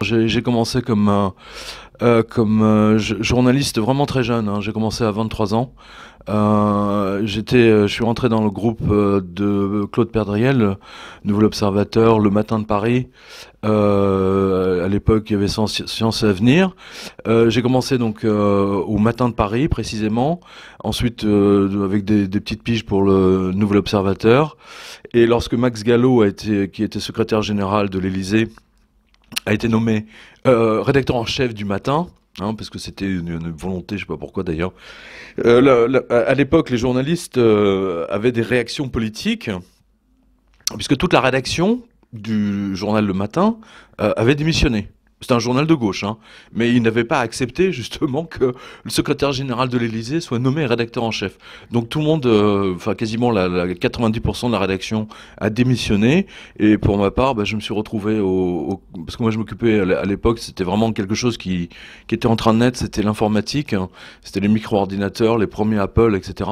J'ai commencé comme journaliste vraiment très jeune, hein. J'ai commencé à 23 ans. Je suis rentré dans le groupe de Claude Perdriel, Nouvel Observateur, Le Matin de Paris. À l'époque, il y avait Science et Avenir. J'ai commencé donc au Matin de Paris précisément. Ensuite, avec des petites piges pour le Nouvel Observateur. Et lorsque Max Gallo qui était secrétaire général de l'Élysée, a été nommé rédacteur en chef du Matin. Hein, parce que c'était une volonté, je sais pas pourquoi d'ailleurs. À l'époque, les journalistes avaient des réactions politiques, puisque toute la rédaction du journal Le Matin avait démissionné. C'était un journal de gauche, hein, mais il n'avait pas accepté justement que le secrétaire général de l'Élysée soit nommé rédacteur en chef. Donc tout le monde, enfin quasiment 90% de la rédaction a démissionné. Et pour ma part, bah, je me suis retrouvé parce que moi je m'occupais à l'époque, c'était vraiment quelque chose qui était en train de naître, c'était l'informatique, hein. C'était les micro-ordinateurs, les premiers Apple, etc.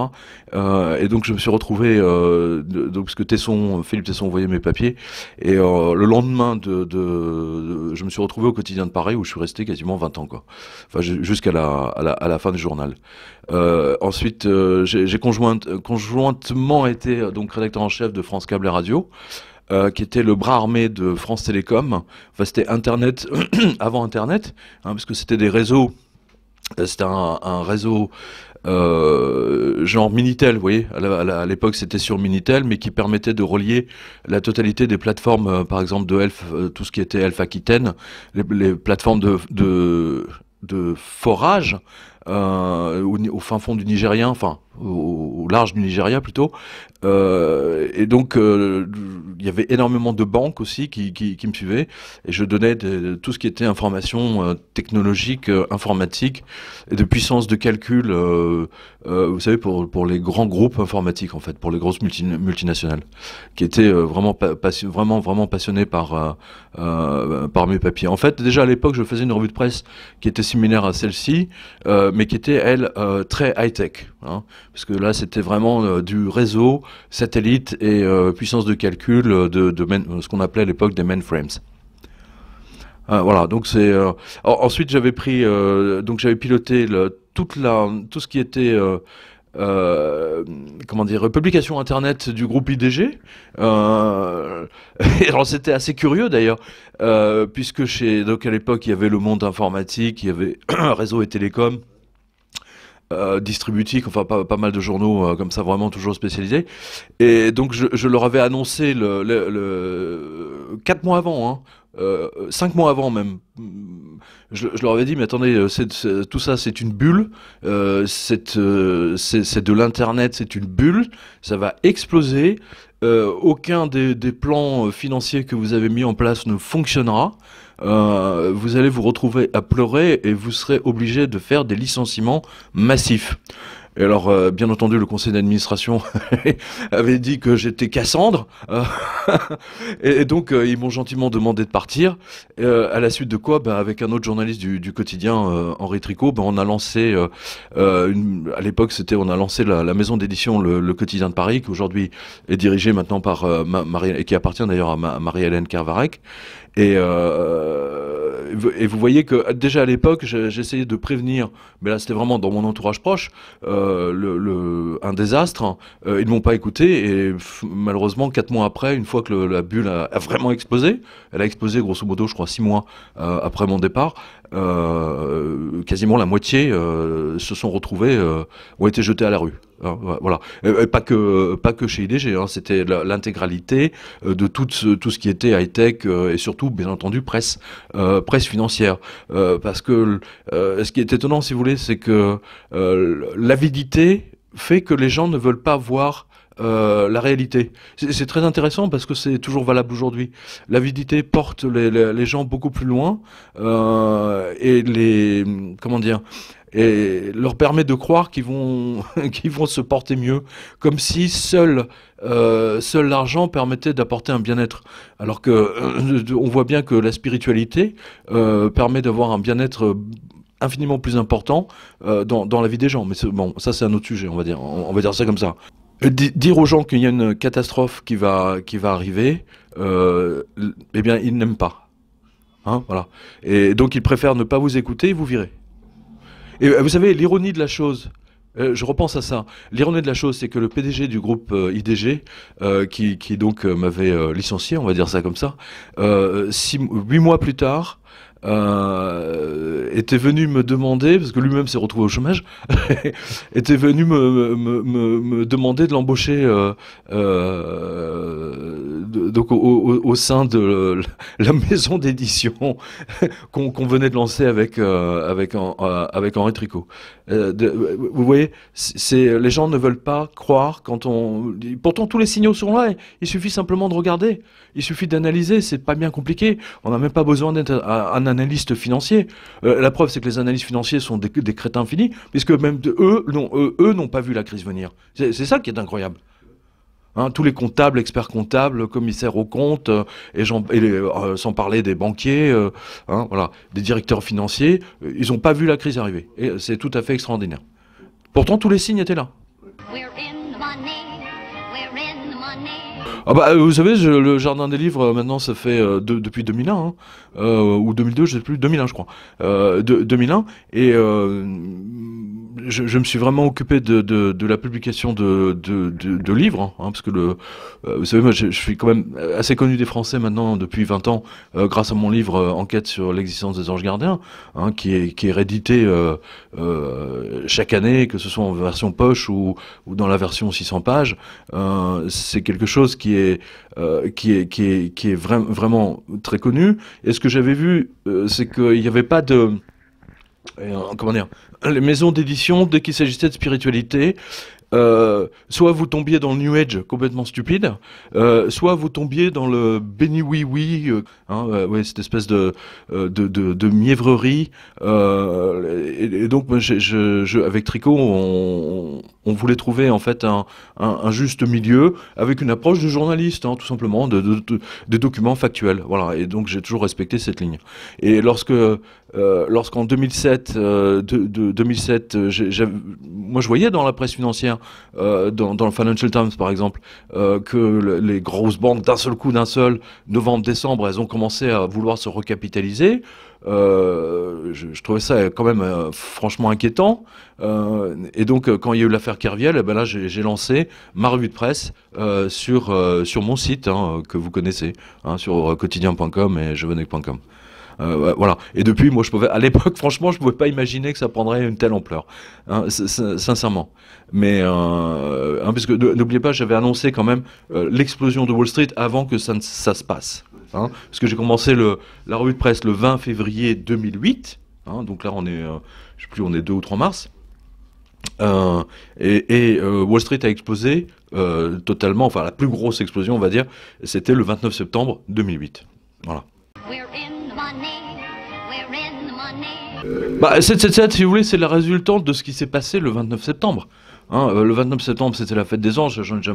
Et donc je me suis retrouvé, donc parce que Philippe Tesson envoyait mes papiers, et le lendemain je me suis retrouvé au Quotidien de Paris où je suis resté quasiment 20 ans, quoi. Enfin, jusqu'à la fin du journal. Ensuite, j'ai conjointement été donc rédacteur en chef de France Câble et Radio, qui était le bras armé de France Télécom. Enfin, c'était Internet avant Internet, hein, parce que c'était des réseaux. C'était un réseau genre Minitel, vous voyez. À l'époque, c'était sur Minitel, mais qui permettait de relier la totalité des plateformes, par exemple de Elf, tout ce qui était Elf Aquitaine, les plateformes de forage au fin fond du Nigérien, enfin au large du Nigeria plutôt. Et donc il y avait énormément de banques aussi qui me suivaient, et je donnais tout ce qui était information technologique, informatique, et de puissance de calcul, vous savez, pour les grands groupes informatiques, en fait, pour les grosses multinationales, qui étaient vraiment passionnés par mes papiers. En fait, déjà à l'époque, je faisais une revue de presse qui était similaire à celle-ci, mais qui était, elle, très high-tech, hein, parce que là, c'était vraiment du réseau, satellite et puissance de calcul ce qu'on appelait à l'époque des mainframes. Voilà, donc ensuite, j'avais piloté tout ce qui était comment dire, publication internet du groupe IDG. Et alors c'était assez curieux d'ailleurs, puisque donc à l'époque il y avait Le Monde Informatique, il y avait Réseau et Télécom, Distributique, enfin pas mal de journaux comme ça, vraiment toujours spécialisés. Et donc je leur avais annoncé 4 mois avant, hein, 5 mois avant même. Je leur avais dit, mais attendez, tout ça c'est une bulle, c'est de l'internet, c'est une bulle, ça va exploser. Aucun des plans financiers que vous avez mis en place ne fonctionnera. Vous allez vous retrouver à pleurer et vous serez obligé de faire des licenciements massifs. Et alors, bien entendu, le conseil d'administration avait dit que j'étais Cassandre, et donc ils m'ont gentiment demandé de partir. À la suite de quoi, ben, avec un autre journaliste du quotidien, Henri Tricot, ben, on a lancé, à l'époque, on a lancé la maison d'édition, le Quotidien de Paris, qui aujourd'hui est dirigé maintenant par et qui appartient d'ailleurs à Marie-Hélène Kervarec. Et vous voyez que déjà à l'époque, j'essayais de prévenir, mais là c'était vraiment dans mon entourage proche, un désastre, hein. Ils ne m'ont pas écouté, et malheureusement 4 mois après, une fois que la bulle a vraiment explosé, elle a explosé grosso modo, je crois 6 mois après mon départ, quasiment la moitié se sont retrouvés, ont été jetés à la rue. Hein, voilà. Et pas que chez IDG, hein, c'était l'intégralité de tout ce qui était high-tech, et surtout, bien entendu, presse financière. Parce que ce qui est étonnant, si vous voulez, c'est que l'avidité fait que les gens ne veulent pas voir la réalité. C'est très intéressant parce que c'est toujours valable aujourd'hui. L'avidité porte les gens beaucoup plus loin, et comment dire, et leur permet de croire qu'ils vont qu'ils vont se porter mieux, comme si seul l'argent permettait d'apporter un bien-être. Alors que on voit bien que la spiritualité permet d'avoir un bien-être infiniment plus important dans la vie des gens. Mais bon, ça c'est un autre sujet, on va dire ça comme ça. Dire aux gens qu'il y a une catastrophe qui va arriver, eh bien, ils n'aiment pas. Hein, voilà. Et donc ils préfèrent ne pas vous écouter et vous virer. Et vous savez, l'ironie de la chose, je repense à ça. L'ironie de la chose, c'est que le PDG du groupe IDG, qui donc m'avait licencié, on va dire ça comme ça, 8 mois plus tard, était venu me demander, parce que lui-même s'est retrouvé au chômage, était venu me demander de l'embaucher donc au sein de la maison d'édition qu'on venait de lancer avec Henri Tricot. Vous voyez, les gens ne veulent pas croire quand on... Pourtant, tous les signaux sont là. Il suffit simplement de regarder. Il suffit d'analyser. C'est pas bien compliqué. On n'a même pas besoin d'être un analyste financier. La preuve, c'est que les analystes financiers sont des crétins finis, puisque même eux n'ont pas vu la crise venir. C'est ça qui est incroyable. Hein, tous les comptables, experts comptables, commissaires aux comptes, sans parler des banquiers, hein, voilà, des directeurs financiers, ils n'ont pas vu la crise arriver. Et c'est tout à fait extraordinaire. Pourtant, tous les signes étaient là. Ah bah, vous savez, le Jardin des Livres, maintenant, ça fait depuis 2001, hein, ou 2002, je sais plus, 2001, je crois. 2001, et je me suis vraiment occupé de la publication de livres, hein, parce que vous savez, moi, je suis quand même assez connu des Français maintenant depuis 20 ans, grâce à mon livre Enquête sur l'existence des anges gardiens, hein, qui est réédité chaque année, que ce soit en version poche ou dans la version 600 pages. C'est quelque chose qui est vraiment très connu. Et ce que j'avais vu, c'est qu'il n'y avait pas de... comment dire, les maisons d'édition, dès qu'il s'agissait de spiritualité, soit vous tombiez dans le New Age complètement stupide, soit vous tombiez dans le béni oui oui, ouais, cette espèce de mièvrerie. Et donc, moi, avec Tricot, on voulait trouver en fait un juste milieu avec une approche de journaliste, hein, tout simplement, de documents factuels. Voilà. Et donc, j'ai toujours respecté cette ligne. Et lorsqu'en 2007, moi je voyais dans la presse financière, dans le Financial Times par exemple, que les grosses banques d'un seul coup, novembre-décembre, elles ont commencé à vouloir se recapitaliser. Je trouvais ça quand même franchement inquiétant. Et donc quand il y a eu l'affaire Kerviel, ben là j'ai lancé ma revue de presse sur mon site, hein, que vous connaissez, hein, sur quotidien.com et jevenec.com. Voilà. Et depuis, moi, à l'époque, franchement, je pouvais pas imaginer que ça prendrait une telle ampleur, hein, sincèrement. Mais parce que n'oubliez pas, j'avais annoncé quand même l'explosion de Wall Street avant que ça se passe. Hein, parce que j'ai commencé la revue de presse le 20 février 2008. Hein, donc là, je sais plus, on est 2 ou 3 mars. Wall Street a explosé totalement. Enfin, la plus grosse explosion, on va dire, c'était le 29 septembre 2008. Voilà. 777, si vous voulez, c'est la résultante de ce qui s'est passé le 29 septembre. Hein, le 29 septembre, c'était la fête des anges, j'en ai déjà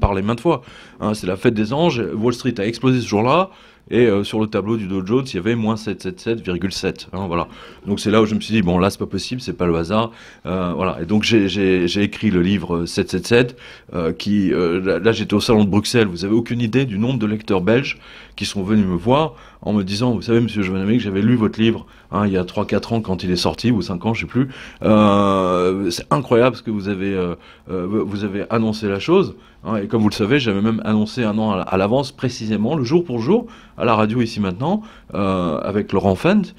parlé maintes fois. Hein, c'est la fête des anges, Wall Street a explosé ce jour-là, et sur le tableau du Dow Jones, il y avait moins 777,7. Hein, voilà. Donc c'est là où je me suis dit, bon là c'est pas possible, c'est pas le hasard. Voilà. Et donc j'ai écrit le livre 777, là j'étais au salon de Bruxelles, vous avez aucune idée du nombre de lecteurs belges qui sont venus me voir en me disant, vous savez monsieur Jovanovic, j'avais lu votre livre, hein, il y a 3-4 ans quand il est sorti, ou 5 ans, je sais plus. C'est incroyable ce que vous avez annoncé la chose. Hein, et comme vous le savez, j'avais même annoncé un an à l'avance, précisément, le jour pour jour, à la radio ici maintenant, avec Laurent Fent.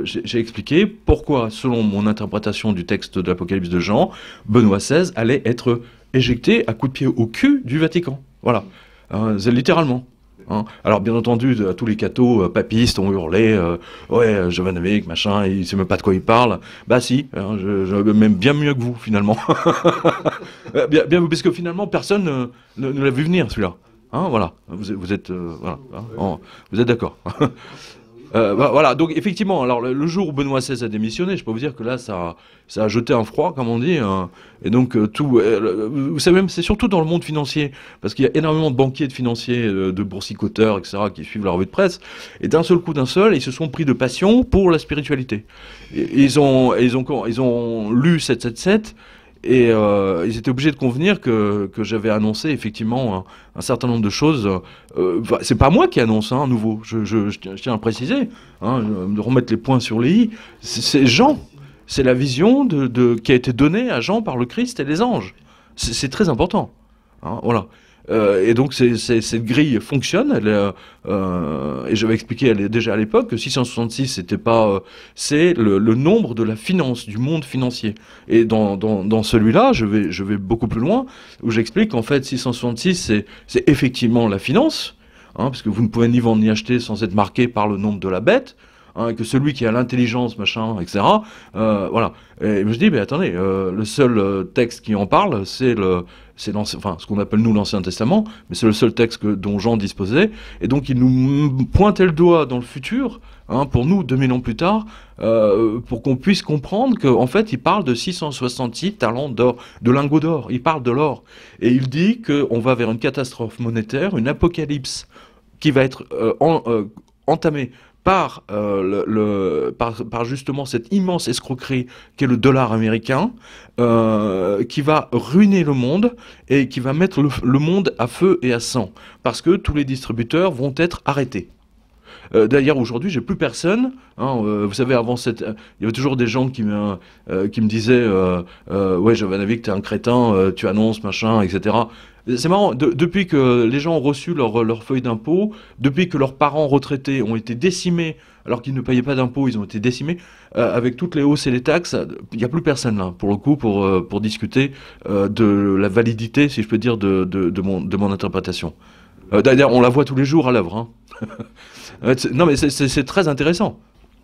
J'ai expliqué pourquoi, selon mon interprétation du texte de l'Apocalypse de Jean, Benoît XVI allait être éjecté à coups de pied au cul du Vatican. Voilà. C'est littéralement. Hein. Alors bien entendu, tous les cathos papistes ont hurlé ouais, Jovanovic, machin, il sait même pas de quoi il parle. Bah si, hein, même bien mieux que vous finalement. bien, parce que finalement personne ne l'a vu venir celui-là. Hein, voilà, vous êtes voilà, hein, vous êtes d'accord. Voilà, donc effectivement, alors le jour où Benoît XVI a démissionné, je peux vous dire que là, ça a jeté un froid, comme on dit, et donc vous savez même, c'est surtout dans le monde financier, parce qu'il y a énormément de banquiers, de financiers, de boursicoteurs, etc., qui suivent la revue de presse, et d'un seul coup, ils se sont pris de passion pour la spiritualité. Ils ont lu 777, Et ils étaient obligés de convenir que j'avais annoncé effectivement un certain nombre de choses. C'est pas moi qui annonce, hein, à nouveau. Je tiens à préciser, hein, de remettre les points sur les i. C'est Jean. C'est la vision qui a été donnée à Jean par le Christ et les anges. C'est très important. Hein, voilà. Et donc cette grille fonctionne. Et j'avais expliqué déjà à l'époque que 666 c'était pas, c'est le nombre de la finance, du monde financier. Et dans celui-là, je vais beaucoup plus loin, où j'explique qu'en fait 666 c'est effectivement la finance, hein, parce que vous ne pouvez ni vendre ni acheter sans être marqué par le nombre de la bête. Hein, que celui qui a l'intelligence, machin, etc. Voilà. Et je me dis, mais attendez, le seul texte qui en parle, c'est enfin, ce qu'on appelle nous l'Ancien Testament, mais c'est le seul texte dont Jean disposait. Et donc, il nous pointait le doigt dans le futur, hein, pour nous, 2000 ans plus tard, pour qu'on puisse comprendre qu'en fait, il parle de 666 talents d'or, de lingots d'or. Il parle de l'or. Et il dit qu'on va vers une catastrophe monétaire, une apocalypse qui va être entamée par justement cette immense escroquerie qu'est le dollar américain, qui va ruiner le monde et qui va mettre le monde à feu et à sang, parce que tous les distributeurs vont être arrêtés. D'ailleurs, aujourd'hui, j'ai plus personne. Hein, vous savez, avant il y avait toujours des gens qui me disaient ouais, Jovanovic, t'es un crétin, tu annonces, machin, etc. C'est marrant, depuis que les gens ont reçu leur feuille d'impôt, depuis que leurs parents retraités ont été décimés, alors qu'ils ne payaient pas d'impôts, ils ont été décimés, avec toutes les hausses et les taxes, il n'y a plus personne là, pour le coup, pour discuter de la validité, si je peux dire, de mon interprétation. D'ailleurs, on la voit tous les jours à l'œuvre. Hein. Non, mais c'est très intéressant.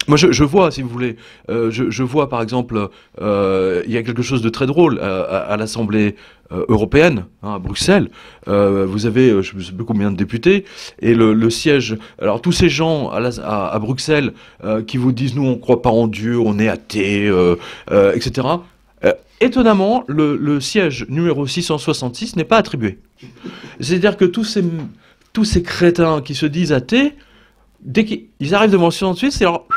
Moi, je vois, si vous voulez, je vois par exemple, il y a quelque chose de très drôle à l'Assemblée européenne, hein, à Bruxelles. Vous avez, je ne sais plus combien de députés, et le siège. Alors tous ces gens à Bruxelles qui vous disent nous on croit pas en Dieu, on est athée, etc. Étonnamment, le siège numéro 666 n'est pas attribué. C'est-à-dire que tous ces crétins qui se disent athées, dès qu'ils arrivent devant le 666, c'est alors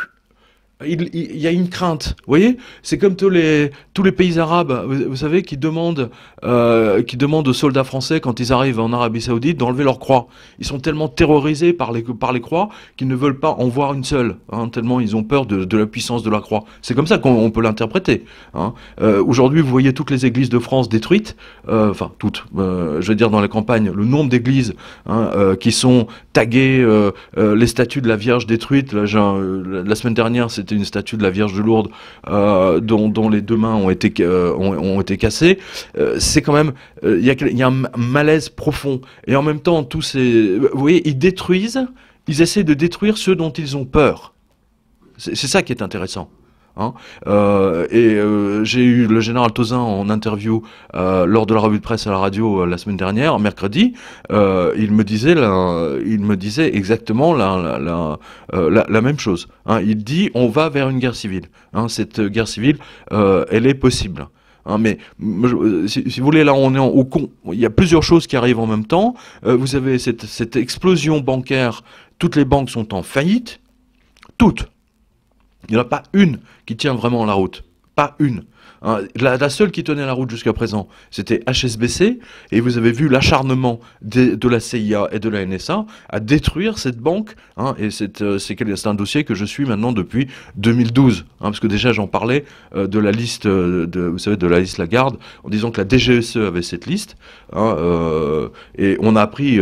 il y a une crainte, vous voyez. C'est comme tous les pays arabes, vous savez, qui demandent aux soldats français quand ils arrivent en Arabie Saoudite d'enlever leur croix. Ils sont tellement terrorisés par les croix qu'ils ne veulent pas en voir une seule, hein, tellement ils ont peur de la puissance de la croix. C'est comme ça qu'on peut l'interpréter. Hein. Aujourd'hui, vous voyez toutes les églises de France détruites, enfin toutes. Je veux dire dans les campagnes, le nombre d'églises qui sont taguées, les statues de la Vierge détruites. Là, la semaine dernière, c'était une statue de la Vierge de Lourdes dont les deux mains ont été cassées. C'est quand même, il y a un malaise profond. Et en même temps, vous voyez, ils essaient de détruire ceux dont ils ont peur. C'est ça qui est intéressant. Hein. J'ai eu le général Tauzin en interview lors de la revue de presse à la radio la semaine dernière, mercredi. Il me disait exactement la même chose. Hein. Il dit on va vers une guerre civile. Hein. Cette guerre civile, elle est possible. Hein, mais si vous voulez, là on est au con. Il y a plusieurs choses qui arrivent en même temps. Vous avez cette explosion bancaire. Toutes les banques sont en faillite. Toutes. Il n'y en a pas une qui tient vraiment la route. Pas une. Hein, la seule qui tenait la route jusqu'à présent, c'était HSBC, et vous avez vu l'acharnement de la CIA et de la NSA à détruire cette banque, hein, et c'est un dossier que je suis maintenant depuis 2012, hein, parce que déjà j'en parlais de la liste, vous savez, de la liste Lagarde, en disant que la DGSE avait cette liste, hein, et on a appris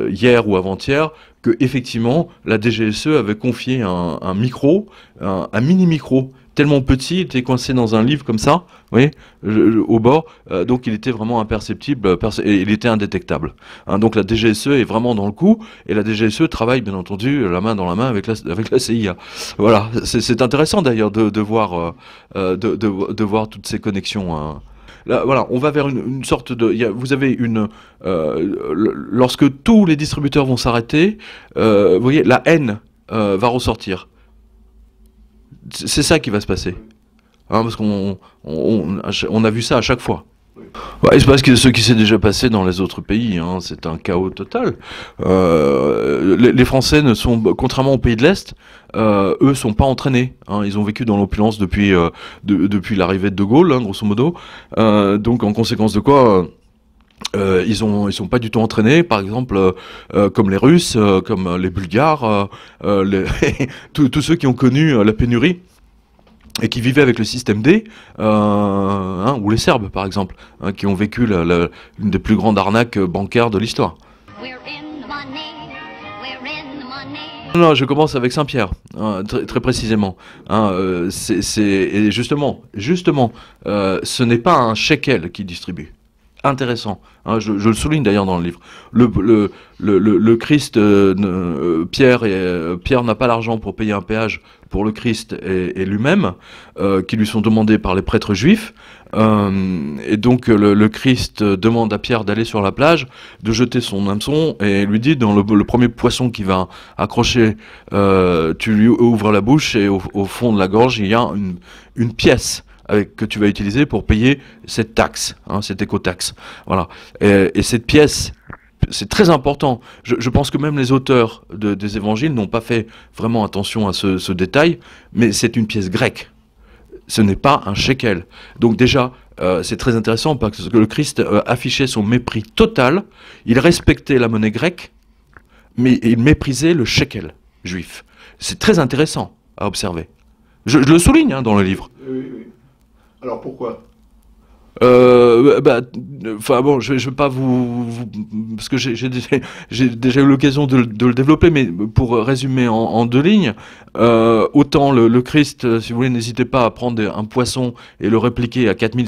hier ou avant-hier que effectivement la DGSE avait confié un micro, un mini micro, tellement petit, il était coincé dans un livre comme ça, vous voyez, au bord, donc il était vraiment imperceptible, et il était indétectable. Hein, donc la DGSE est vraiment dans le coup, et la DGSE travaille bien entendu la main dans la main avec la CIA. Voilà, c'est intéressant d'ailleurs de voir toutes ces connexions. Hein. Là, voilà, on va vers une sorte de. Vous avez lorsque tous les distributeurs vont s'arrêter, vous voyez, la haine va ressortir. C'est ça qui va se passer. Hein, parce qu'on a vu ça à chaque fois. Ouais, il se passe ce qui s'est déjà passé dans les autres pays, hein, c'est un chaos total. Les Français ne sont, contrairement aux pays de l'Est, eux sont pas entraînés. Hein, ils ont vécu dans l'opulence depuis depuis l'arrivée de Gaulle, hein, grosso modo. Donc en conséquence de quoi. Ils sont pas du tout entraînés, par exemple, comme les Russes, comme les Bulgares, tous ceux qui ont connu la pénurie et qui vivaient avec le système D, hein, ou les Serbes par exemple, hein, qui ont vécu l'une des plus grandes arnaques bancaires de l'histoire. Non, je commence avec Saint-Pierre, hein, très précisément. Hein, et justement, ce n'est pas un shekel qui distribue. Intéressant, hein, je le souligne d'ailleurs dans le livre. Le Christ, Pierre n'a pas l'argent pour payer un péage pour le Christ et lui-même, qui lui sont demandés par les prêtres juifs. Et donc le Christ demande à Pierre d'aller sur la plage, de jeter son hameçon, et lui dit dans le premier poisson qui va accrocher, tu lui ouvres la bouche et au fond de la gorge il y a une pièce que tu vas utiliser pour payer cette taxe, hein, cette écotaxe. Voilà. Et cette pièce, c'est très important. Je pense que même les auteurs des évangiles n'ont pas fait vraiment attention à ce détail, mais c'est une pièce grecque. Ce n'est pas un shekel. Donc déjà, c'est très intéressant parce que le Christ affichait son mépris total. Il respectait la monnaie grecque, mais il méprisait le shekel juif. C'est très intéressant à observer. Je le souligne, hein, dans le livre. Oui, oui. Alors pourquoi? Enfin bon, je vais pas parce que j'ai déjà eu l'occasion de le développer, mais pour résumer en deux lignes, autant le Christ, si vous voulez, n'hésitez pas à prendre un poisson et le répliquer à 4000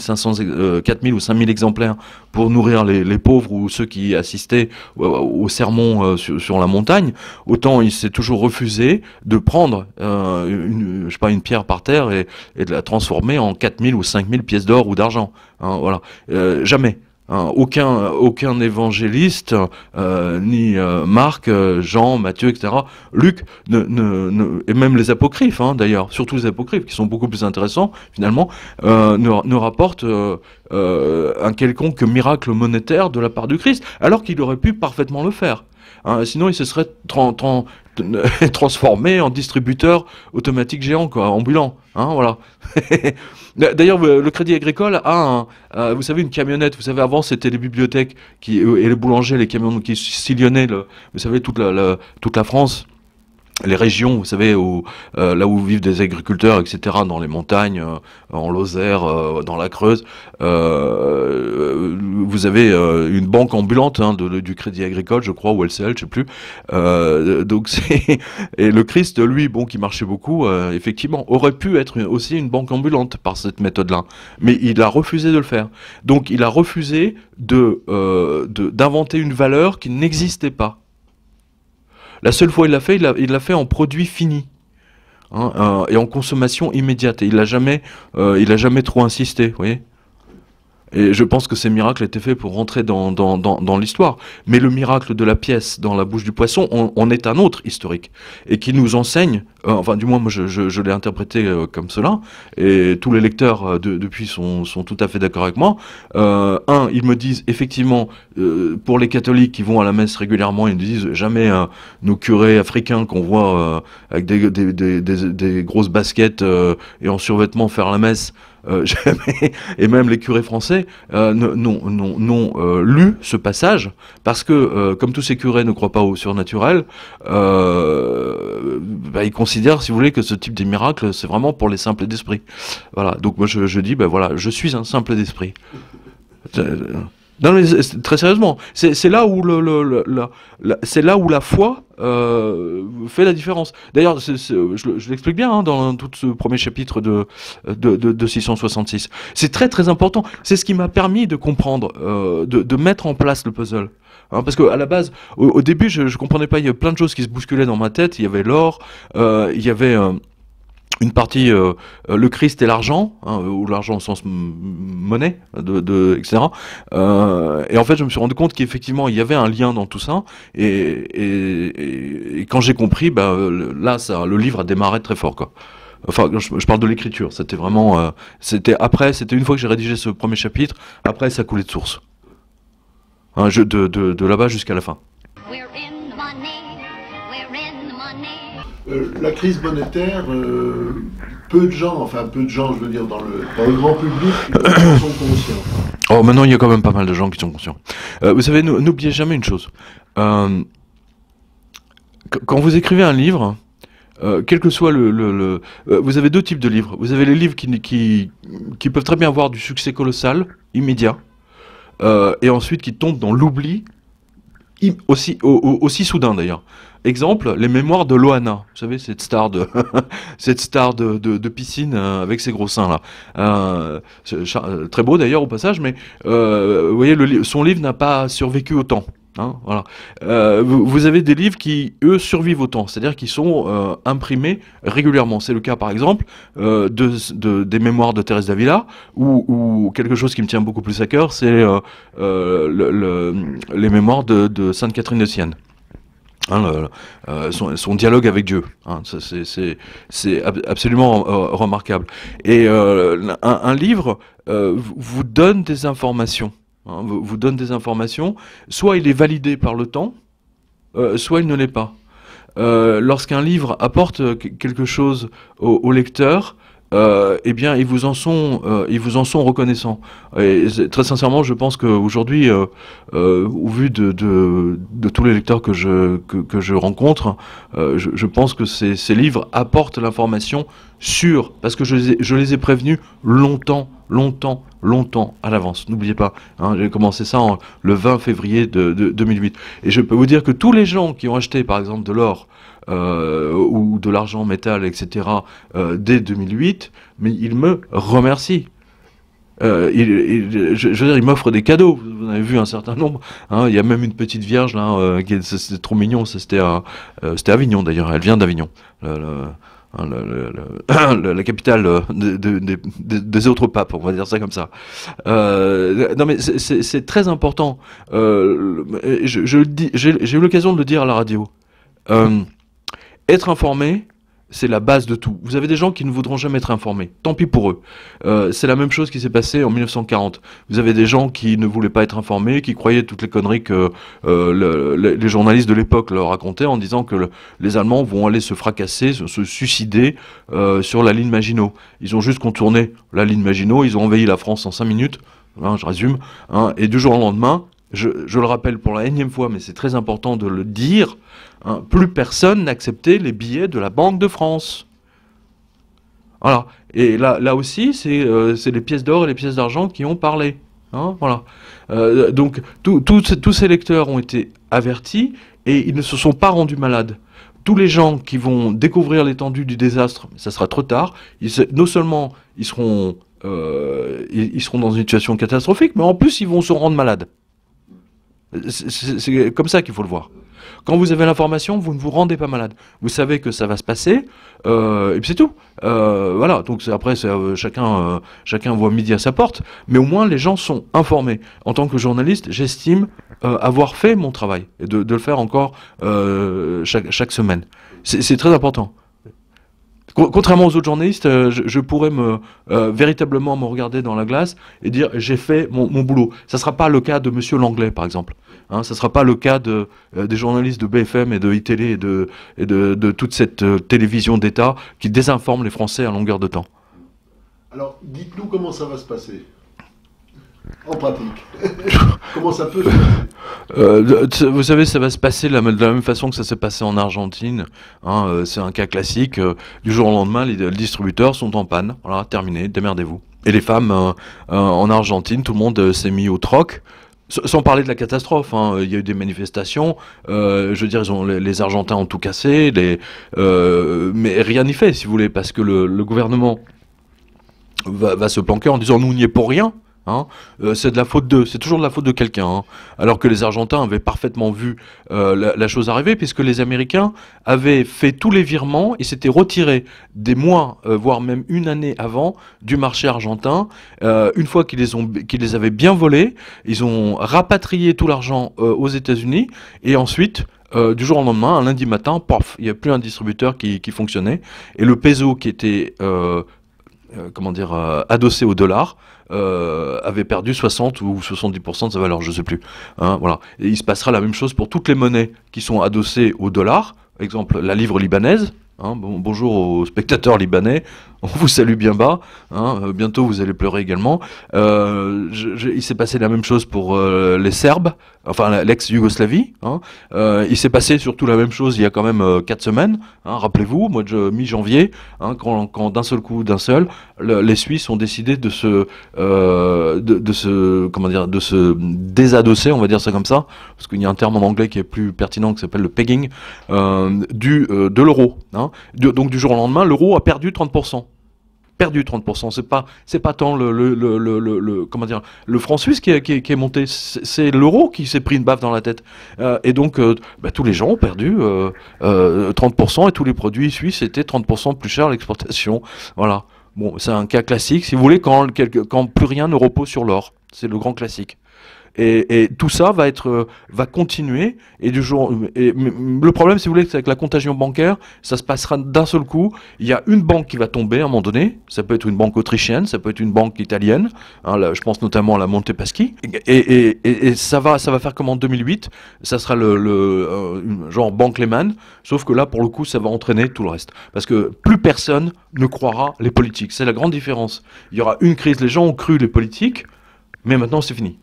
ou 5000 exemplaires pour nourrir les pauvres ou ceux qui assistaient au sermon sur la montagne, autant il s'est toujours refusé de prendre je sais pas, une pierre par terre et de la transformer en 4000 ou 5000 pièces d'or ou d'argent. Hein, voilà, jamais. Hein, aucun évangéliste, ni Marc, Jean, Matthieu, etc., Luc, et même les apocryphes, hein, d'ailleurs, surtout les apocryphes, qui sont beaucoup plus intéressants, finalement, ne rapportent un quelconque miracle monétaire de la part du Christ, alors qu'il aurait pu parfaitement le faire. Hein, sinon, il se serait transformé en distributeur automatique géant, quoi, ambulant. Hein, voilà. D'ailleurs, le Crédit Agricole a vous savez, une camionnette. Vous savez, avant, c'était les bibliothèques et les boulangers, les camions qui sillonnaient, vous savez, toute la France. Les régions, vous savez, là où vivent des agriculteurs, etc., dans les montagnes, en Lozère, dans la Creuse, vous avez une banque ambulante, hein, du Crédit Agricole, je crois, ou LCL, je sais plus. Donc et le Christ, lui, bon, qui marchait beaucoup, effectivement, aurait pu être aussi une banque ambulante par cette méthode-là, mais il a refusé de le faire. Donc il a refusé d'inventer une valeur qui n'existait pas. La seule fois il l'a fait en produit fini, hein, et en consommation immédiate. Et il a jamais trop insisté, vous voyez. Et je pense que ces miracles étaient faits pour rentrer dans l'histoire. Mais le miracle de la pièce dans la bouche du poisson, on est un autre historique. Et qui nous enseigne, enfin du moins moi je l'ai interprété comme cela, et tous les lecteurs depuis sont tout à fait d'accord avec moi. Ils me disent effectivement, pour les catholiques qui vont à la messe régulièrement, ils nous disent jamais nos curés africains qu'on voit avec des grosses baskets et en survêtement faire la messe, jamais, et même les curés français n'ont lu ce passage parce que, comme tous ces curés ne croient pas au surnaturel, ils considèrent, si vous voulez, que ce type de miracle, c'est vraiment pour les simples d'esprit. Voilà. Donc moi je dis, voilà, je suis un simple d'esprit. Non mais très sérieusement, c'est là où c'est là où la foi fait la différence. D'ailleurs, je l'explique bien, hein, dans tout ce premier chapitre de 666. C'est très très important. C'est ce qui m'a permis de comprendre, de mettre en place le puzzle. Hein, parce que à la base, au début, je comprenais pas. Il y avait plein de choses qui se bousculaient dans ma tête. Il y avait l'or, il y avait une partie, le Christ et l'argent, hein, ou l'argent au sens monnaie, etc. Et en fait, je me suis rendu compte qu'effectivement, il y avait un lien dans tout ça. Et quand j'ai compris, là, le livre a démarré très fort, quoi. Enfin, je parle de l'écriture. C'était vraiment, c'était une fois que j'ai rédigé ce premier chapitre. Après, ça coulait de source. Hein, de là-bas jusqu'à la fin. La crise monétaire, peu de gens, je veux dire, dans le grand public, en sont conscients. Oh, maintenant, il y a quand même pas mal de gens qui sont conscients. Vous savez, n'oubliez jamais une chose. Quand vous écrivez un livre, quel que soit vous avez deux types de livres. Vous avez les livres qui peuvent très bien avoir du succès colossal, immédiat, et ensuite qui tombent dans l'oubli, aussi soudain d'ailleurs. Exemple, les mémoires de Loana. Vous savez, cette star de piscine avec ses gros seins là. Très beau d'ailleurs au passage, mais vous voyez, son livre n'a pas survécu au temps. Hein, voilà. Vous avez des livres qui, eux, survivent au temps, c'est-à-dire qu'ils sont imprimés régulièrement. C'est le cas, par exemple, des mémoires de Thérèse d'Avila, ou quelque chose qui me tient beaucoup plus à cœur, c'est les mémoires de Sainte Catherine de Sienne. Hein, son dialogue avec Dieu, hein, c'est absolument remarquable. Et un livre vous donne des informations. Hein, vous donne des informations, soit il est validé par le temps, soit il ne l'est pas. Lorsqu'un livre apporte quelque chose au lecteur, eh bien, ils vous en sont reconnaissants. Et très sincèrement, je pense qu'aujourd'hui, au vu de tous les lecteurs que je rencontre, je pense que ces livres apportent l'information sûre, parce que je les ai prévenus longtemps à l'avance. N'oubliez pas, hein, j'ai commencé ça le 20 février de 2008. Et je peux vous dire que tous les gens qui ont acheté, par exemple, de l'or, ou de l'argent, métal, etc., dès 2008, mais ils me remercient. Je veux dire, ils m'offrent des cadeaux. Vous en avez vu un certain nombre. Hein, il y a même une petite vierge là, c'était trop mignon. C'était à Avignon d'ailleurs. Elle vient d'Avignon. La capitale des autres papes, on va dire ça comme ça. Non mais c'est très important. J'ai eu l'occasion de le dire à la radio. Être informé, c'est la base de tout. Vous avez des gens qui ne voudront jamais être informés. Tant pis pour eux. C'est la même chose qui s'est passée en 1940. Vous avez des gens qui ne voulaient pas être informés, qui croyaient toutes les conneries que les journalistes de l'époque leur racontaient en disant que les Allemands vont aller se fracasser, se suicider sur la ligne Maginot. Ils ont juste contourné la ligne Maginot, ils ont envahi la France en 5 minutes, hein, je résume, hein, et du jour au lendemain, je le rappelle pour la énième fois, mais c'est très important de le dire, hein, plus personne n'acceptait les billets de la Banque de France. Voilà. Et là aussi, c'est les pièces d'or et les pièces d'argent qui ont parlé. Hein, voilà. Donc, tous ces lecteurs ont été avertis et ils ne se sont pas rendus malades. Tous les gens qui vont découvrir l'étendue du désastre, ça sera trop tard. Non seulement ils seront dans une situation catastrophique, mais en plus ils vont se rendre malades. C'est comme ça qu'il faut le voir. Quand vous avez l'information, vous ne vous rendez pas malade. Vous savez que ça va se passer, et puis c'est tout. Voilà, donc après, chacun voit midi à sa porte, mais au moins les gens sont informés. En tant que journaliste, j'estime avoir fait mon travail, et de le faire encore chaque semaine. C'est très important. Contrairement aux autres journalistes, je pourrais véritablement me regarder dans la glace et dire j'ai fait mon boulot. Ça ne sera pas le cas de Monsieur Langlais, par exemple. Hein, ça ne sera pas le cas des journalistes de BFM et de iTélé et de toute cette télévision d'État qui désinforme les Français à longueur de temps. Alors, dites-nous comment ça va se passer. En pratique. Comment ça peut se passer? Vous savez, ça va se passer de la même façon que ça s'est passé en Argentine. Hein, c'est un cas classique. Du jour au lendemain, les distributeurs sont en panne. Voilà, terminé, démerdez-vous. Et les femmes, en Argentine, tout le monde s'est mis au troc. Sans parler de la catastrophe, hein. Il y a eu des manifestations. Je veux dire, les Argentins ont tout cassé. Mais rien n'y fait, si vous voulez, parce que le gouvernement va se planquer en disant nous n'y est pour rien. Hein, c'est de la faute c'est toujours de la faute de quelqu'un, hein, alors que les Argentins avaient parfaitement vu la chose arriver, puisque les Américains avaient fait tous les virements et s'étaient retirés des mois, voire même une année avant, du marché argentin. Une fois qu'ils les avaient bien volés, ils ont rapatrié tout l'argent aux États-Unis et ensuite du jour au lendemain, un lundi matin, paf, il n'y a plus un distributeur qui fonctionnait. Et le peso qui était comment dire, adossé au dollar, avait perdu 60 ou 70% de sa valeur, je sais plus. Hein, voilà. Et il se passera la même chose pour toutes les monnaies qui sont adossées au dollar. Exemple, la livre libanaise. Hein, bonjour aux spectateurs libanais, on vous salue bien bas. Hein, bientôt vous allez pleurer également. Il s'est passé la même chose pour les Serbes, enfin l'ex-Yougoslavie. Hein. Il s'est passé surtout la même chose il y a quand même 4 semaines. Hein, rappelez-vous, mois de mi-janvier, hein, quand d'un seul coup, les Suisses ont décidé de se désadosser, on va dire ça comme ça, parce qu'il y a un terme en anglais qui est plus pertinent qui s'appelle le pegging de l'euro. Hein. Donc du jour au lendemain, l'euro a perdu 30%. Perdu 30%. C'est pas tant comment dire, le franc suisse qui est monté, c'est l'euro qui s'est pris une baffe dans la tête. Et donc, tous les gens ont perdu 30% et tous les produits suisses étaient 30% plus chers à l'exportation. Voilà. Bon, c'est un cas classique, si vous voulez, quand plus rien ne repose sur l'or. C'est le grand classique. Et tout ça va continuer. Et le problème, si vous voulez, c'est avec la contagion bancaire, ça se passera d'un seul coup. Il y a une banque qui va tomber à un moment donné. Ça peut être une banque autrichienne, ça peut être une banque italienne. Hein, là, je pense notamment à la Monte Paschi. Et ça va faire comme en 2008. Ça sera genre banque Lehman. Sauf que là, pour le coup, ça va entraîner tout le reste. Parce que plus personne ne croira les politiques. C'est la grande différence. Il y aura une crise. Les gens ont cru les politiques, mais maintenant c'est fini.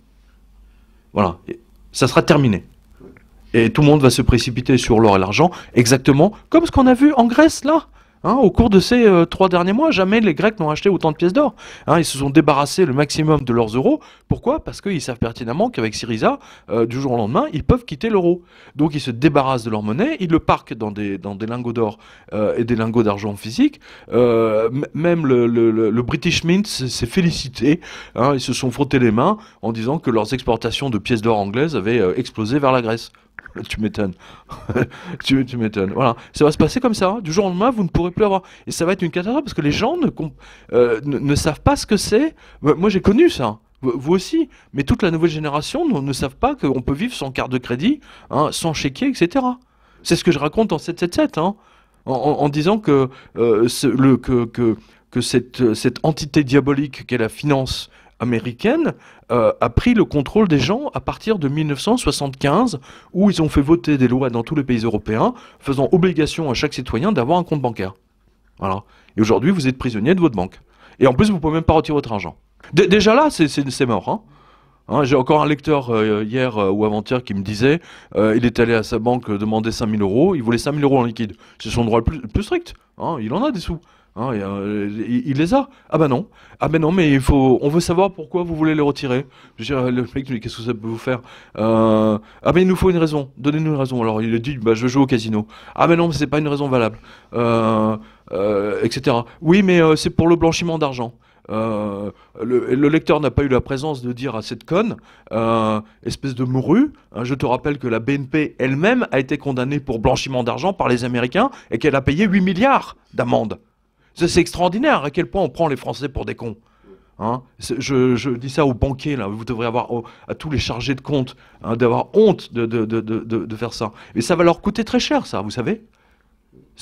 Voilà, ça sera terminé. Et tout le monde va se précipiter sur l'or et l'argent, exactement comme ce qu'on a vu en Grèce, là. Hein, au cours de ces 3 derniers mois, jamais les Grecs n'ont acheté autant de pièces d'or. Hein, ils se sont débarrassés le maximum de leurs euros. Pourquoi? Parce qu'ils savent pertinemment qu'avec Syriza, du jour au lendemain, ils peuvent quitter l'euro. Donc ils se débarrassent de leur monnaie, ils le parquent dans des lingots d'or et des lingots d'argent physique. Même le British Mint s'est félicité. Hein, ils se sont frottés les mains en disant que leurs exportations de pièces d'or anglaises avaient explosé vers la Grèce. Tu m'étonnes. tu m'étonnes. Voilà. Ça va se passer comme ça. Du jour au lendemain, vous ne pourrez plus avoir. Et ça va être une catastrophe parce que les gens ne savent pas ce que c'est. Moi, j'ai connu ça. Vous aussi. Mais toute la nouvelle génération ne savent pas qu'on peut vivre sans carte de crédit, hein, sans chéquier, etc. C'est ce que je raconte dans 777, hein, en disant que, cette entité diabolique qu'est la finance américaine a pris le contrôle des gens à partir de 1975, où ils ont fait voter des lois dans tous les pays européens, faisant obligation à chaque citoyen d'avoir un compte bancaire. Voilà. Et aujourd'hui, vous êtes prisonnier de votre banque. Et en plus, vous ne pouvez même pas retirer votre argent. Déjà là, c'est mort. Hein. Hein, j'ai encore un lecteur hier ou avant-hier qui me disait il est allé à sa banque demander 5 000 euros, il voulait 5 000 euros en liquide. C'est son droit le plus strict. Hein, il en a des sous. Hein, il les a. Ah bah non. Ah bah non, mais on veut savoir pourquoi vous voulez les retirer. Je veux dire, le mec, qu'est-ce que ça peut vous faire Ah ben il nous faut une raison. Donnez-nous une raison. Alors il a dit, bah je joue au casino. Ah ben non, mais c'est pas une raison valable. Etc. Oui, mais c'est pour le blanchiment d'argent. Le lecteur n'a pas eu la présence de dire à cette conne, espèce de morue, hein, je te rappelle que la BNP elle-même a été condamnée pour blanchiment d'argent par les Américains et qu'elle a payé 8 milliards d'amende. C'est extraordinaire à quel point on prend les Français pour des cons. Hein, je dis ça aux banquiers, là, vous devrez avoir à tous les chargés de compte, hein, d'avoir honte de faire ça. Et ça va leur coûter très cher, ça, vous savez.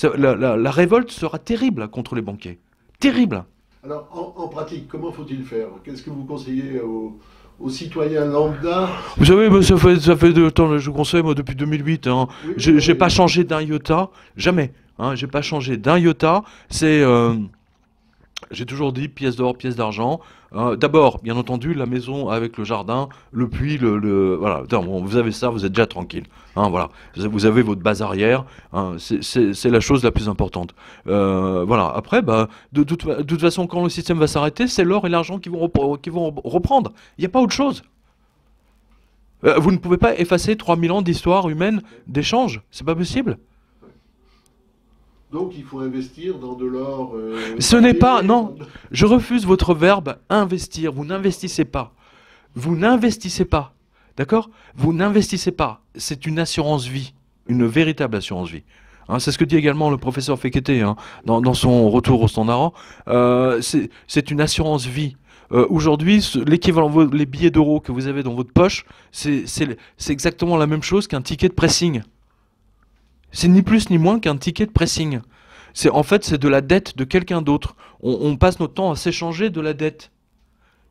La révolte sera terrible contre les banquiers. Terrible. Alors, en pratique, comment faut-il faire? Qu'est-ce que vous conseillez aux citoyens lambda? Vous savez, ça fait de temps, je conseille, moi, depuis 2008. Hein, oui, j'ai pas changé d'un iota, jamais. Hein, j'ai pas changé d'un iota. J'ai toujours dit pièce d'or, pièce d'argent. D'abord, bien entendu, la maison avec le jardin, le puits, voilà. Bon, vous avez ça, vous êtes déjà tranquille. Hein, voilà. Vous avez votre base arrière. Hein, c'est la chose la plus importante. Voilà. Après, de toute façon, quand le système va s'arrêter, c'est l'or et l'argent qui vont reprendre. Il n'y a pas autre chose. Vous ne pouvez pas effacer 3000 ans d'histoire humaine d'échange. C'est pas possible. Donc il faut investir dans de l'or. Ce n'est pas, non, je refuse votre verbe investir. Vous n'investissez pas. Vous n'investissez pas. D'accord? Vous n'investissez pas. C'est une assurance vie. Une véritable assurance vie. Hein, c'est ce que dit également le professeur Fekete, hein, dans son retour au standard. C'est une assurance vie. Aujourd'hui, l'équivalent, les billets d'euros que vous avez dans votre poche, c'est exactement la même chose qu'un ticket de pressing. C'est ni plus ni moins qu'un ticket de pressing. En fait, c'est de la dette de quelqu'un d'autre. On passe notre temps à s'échanger de la dette.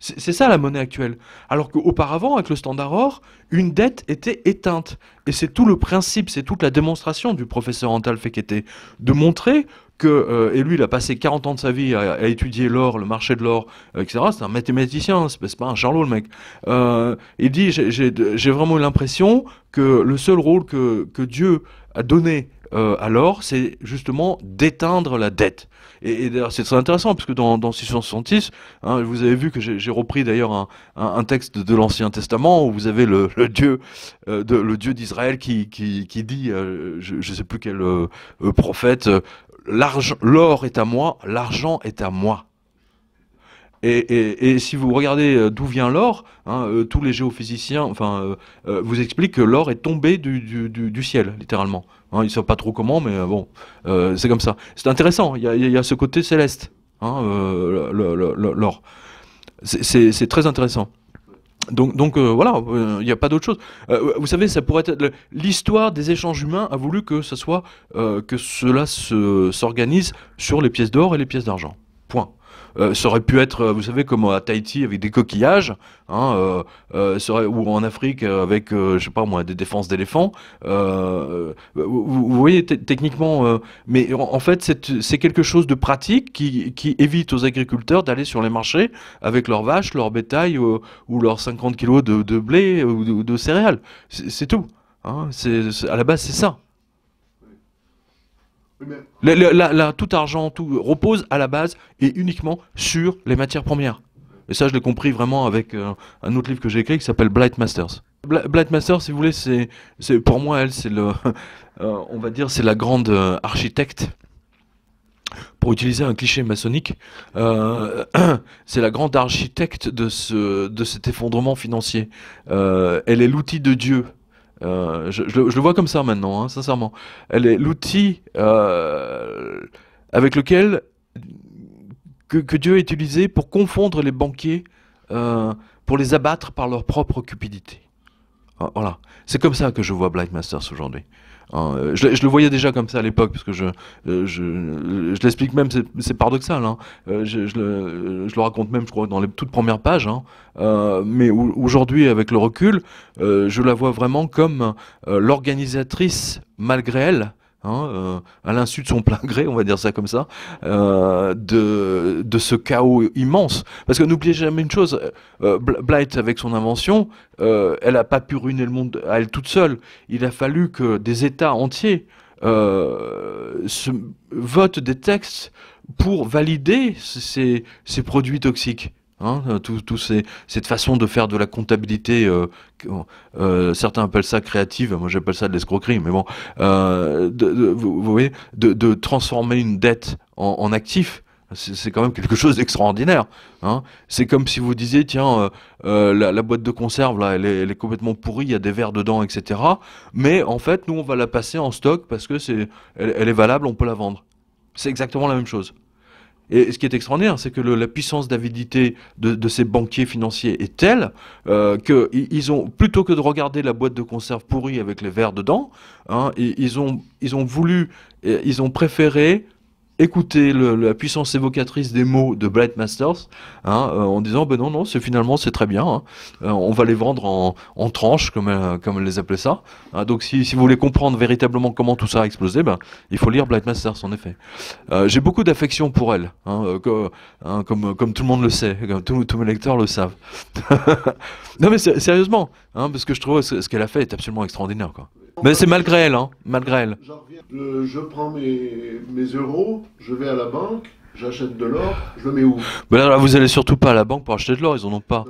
C'est ça la monnaie actuelle. Alors qu'auparavant, avec le standard or, une dette était éteinte. Et c'est tout le principe, c'est toute la démonstration du professeur Antal Fekete, de montrer que, et lui il a passé 40 ans de sa vie à étudier l'or, le marché de l'or, etc. C'est un mathématicien, c'est pas un charlot le mec. Il dit, j'ai vraiment eu l'impression que le seul rôle que Dieu a donné à l'or, c'est justement d'éteindre la dette. Et d'ailleurs, c'est très intéressant, parce que dans 666, hein, vous avez vu que j'ai repris d'ailleurs un texte de l'Ancien Testament, où vous avez le Dieu le Dieu d'Israël qui dit, je ne sais plus quel prophète, l'or est à moi, l'argent est à moi. Et si vous regardez d'où vient l'or, hein, tous les géophysiciens vous expliquent que l'or est tombé du ciel, littéralement. Hein, ils ne savent pas trop comment, mais bon, c'est comme ça. C'est intéressant, il y a ce côté céleste, hein, l'or. C'est très intéressant. Donc voilà, il n'y a pas d'autre chose. Vous savez, ça pourrait être l'histoire des échanges humains a voulu que que cela s'organise sur les pièces d'or et les pièces d'argent. Point. Ça aurait pu être, vous savez, comme à Tahiti avec des coquillages, hein, ou en Afrique avec, je sais pas moi, des défenses d'éléphants. Vous voyez, techniquement, mais en fait, c'est quelque chose de pratique qui évite aux agriculteurs d'aller sur les marchés avec leurs vaches, leur bétail ou leurs 50 kilos de blé ou de céréales. C'est tout. Hein, à la base, c'est ça. Tout argent, tout repose à la base et uniquement sur les matières premières. Et ça, je l'ai compris vraiment avec un autre livre que j'ai écrit qui s'appelle Blight Masters. Blight Masters, si vous voulez, pour moi, elle, c'est on va dire, c'est la grande architecte. Pour utiliser un cliché maçonnique, c'est la grande architecte de cet effondrement financier. Elle est l'outil de Dieu. Je le vois comme ça maintenant, hein, sincèrement. Elle est l'outil avec lequel que Dieu a utilisé pour confondre les banquiers, pour les abattre par leur propre cupidité. Voilà. C'est comme ça que je vois Blight Masters aujourd'hui. Je le voyais déjà comme ça à l'époque, parce que je l'explique même, c'est paradoxal. Hein. Je le raconte même, je crois, dans les toutes premières pages. Hein. Mais aujourd'hui, avec le recul, je la vois vraiment comme l'organisatrice, malgré elle, hein, à l'insu de son plein gré, on va dire ça comme ça, de ce chaos immense. Parce que n'oubliez jamais une chose, Blight, avec son invention, elle n'a pas pu ruiner le monde à elle toute seule. Il a fallu que des États entiers votent des textes pour valider ces produits toxiques. Hein, cette façon de faire de la comptabilité, certains appellent ça créative, moi j'appelle ça de l'escroquerie, mais bon, vous voyez, de transformer une dette en actif, c'est quand même quelque chose d'extraordinaire. Hein. C'est comme si vous disiez, tiens, la boîte de conserve, là, elle est complètement pourrie, il y a des vers dedans, etc. Mais en fait, nous, on va la passer en stock parce que elle est valable, on peut la vendre. C'est exactement la même chose. Et ce qui est extraordinaire, c'est que la puissance d'avidité de ces banquiers financiers est telle qu'ils ont, plutôt que de regarder la boîte de conserve pourrie avec les verres dedans, hein, ils ont préféré écouter la puissance évocatrice des mots de Blight Masters, hein, en disant ben non, finalement c'est très bien, hein, on va les vendre en tranches, comme elle les appelait ça. Hein, donc si vous voulez comprendre véritablement comment tout ça a explosé, ben, il faut lire Blight Masters en effet. J'ai beaucoup d'affection pour elle, hein, comme tout le monde le sait, comme tous mes lecteurs le savent. Non mais sérieusement, hein, parce que je trouve ce qu'elle a fait est absolument extraordinaire, quoi. Mais c'est malgré elle, hein, malgré elle. Je prends mes euros, je vais à la banque, j'achète de l'or, je le mets où? Ben là, vous allez surtout pas à la banque pour acheter de l'or, ils en ont pas.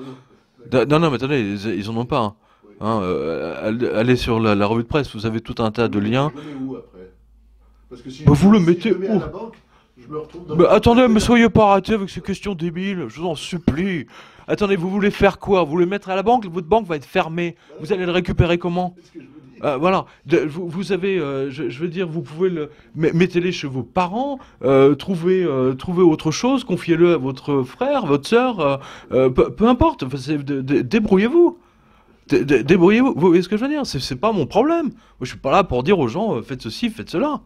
Non, mais attendez, ils en ont pas. Hein. Hein, allez sur la revue de presse, vous avez tout un tas de liens. Je le mets où après? Parce que si vous le si mettez je le mets où? à la banque, je me retrouve dans Mais attendez, mais soyez pas ratés avec ces questions débiles, je vous en supplie. Attendez, vous voulez faire quoi? Vous voulez mettre à la banque? Votre banque va être fermée. Vous allez le récupérer comment? C'est ce que je vous dis. Voilà, vous avez, je veux dire, vous pouvez mettez-les chez vos parents, trouvez autre chose, confiez-le à votre frère, votre sœur, peu importe, débrouillez-vous. Débrouillez-vous, vous voyez ce que je veux dire? C'est pas mon problème. Moi, je suis pas là pour dire aux gens, faites ceci, faites cela.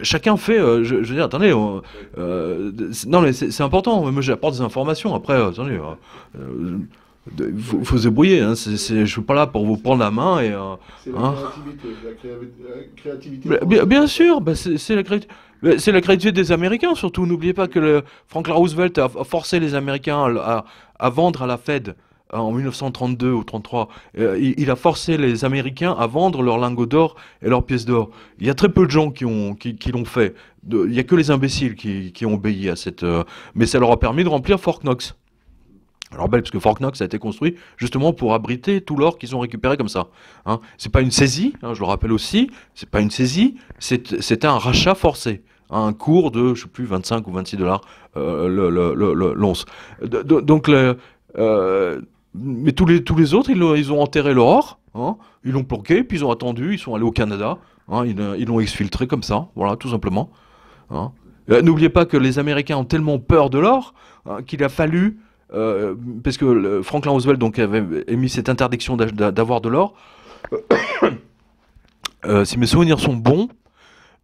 Chacun fait, je veux dire, attendez, non mais c'est important, moi j'apporte des informations, après, attendez, faut se débrouiller, hein, je suis pas là pour vous prendre la main et... c'est la hein. créativité, la créativité. Bien sûr, bah, c'est la créativité. C'est la créativité des Américains, surtout. N'oubliez pas que Franklin Roosevelt a forcé les Américains à vendre à la Fed en 1932 ou 33. Il a forcé les Américains à vendre leurs lingots d'or et leurs pièces d'or. Il y a très peu de gens qui l'ont fait. Il y a que les imbéciles qui ont obéi à cette... mais ça leur a permis de remplir Fort Knox. Alors belle, parce que Fort Knox a été construit justement pour abriter tout l'or qu'ils ont récupéré comme ça. Hein. C'est pas une saisie, hein, je le rappelle aussi, c'est pas une saisie, c'était un rachat forcé. À un cours de, je sais plus, 25 ou 26 dollars l'once. Donc, mais tous les autres, ils ont enterré l'or, hein, ils l'ont planqué, puis ils ont attendu, ils sont allés au Canada, hein, ils l'ont exfiltré comme ça, voilà, tout simplement. Hein. N'oubliez pas que les Américains ont tellement peur de l'or hein, qu'il a fallu parce que Franklin Roosevelt donc avait émis cette interdiction d'avoir de l'or. Si mes souvenirs sont bons,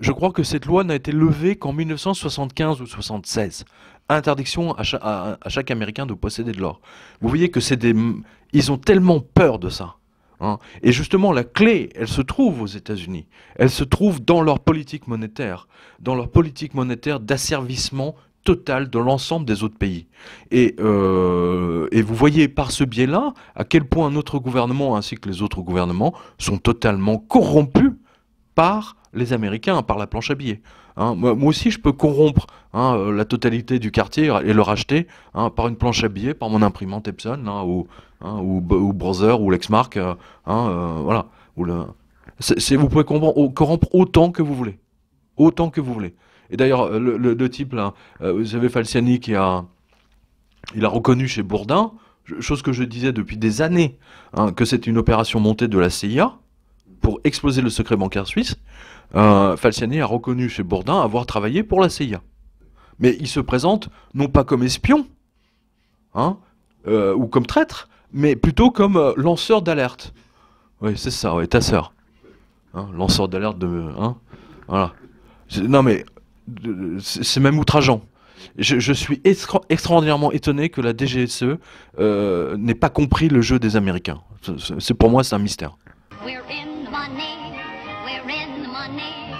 je crois que cette loi n'a été levée qu'en 1975 ou 76. Interdiction à chaque Américain de posséder de l'or. Vous voyez que ils ont tellement peur de ça. Hein. Et justement, la clé, elle se trouve aux États-Unis. Elle se trouve dans leur politique monétaire d'asservissement total de l'ensemble des autres pays. Et vous voyez par ce biais-là à quel point notre gouvernement ainsi que les autres gouvernements sont totalement corrompus par les Américains, par la planche à billets. Hein, moi aussi, je peux corrompre hein, la totalité du quartier et le racheter hein, par une planche à billets, par mon imprimante Epson hein, ou Brother ou Lexmark. Voilà. Vous pouvez corrompre autant que vous voulez. Autant que vous voulez. Et d'ailleurs, le type, là, vous savez, Falciani, il a reconnu chez Bourdin, chose que je disais depuis des années, hein, que c'est une opération montée de la CIA pour exploser le secret bancaire suisse. Falciani a reconnu chez Bourdin avoir travaillé pour la CIA. Mais il se présente non pas comme espion, hein, ou comme traître, mais plutôt comme lanceur d'alerte. Oui, c'est ça, ouais, ta sœur. Hein, lanceur d'alerte de... Hein, voilà. Non mais... C'est même outrageant. Je suis extraordinairement étonné que la DGSE n'ait pas compris le jeu des Américains. Pour moi, c'est un mystère.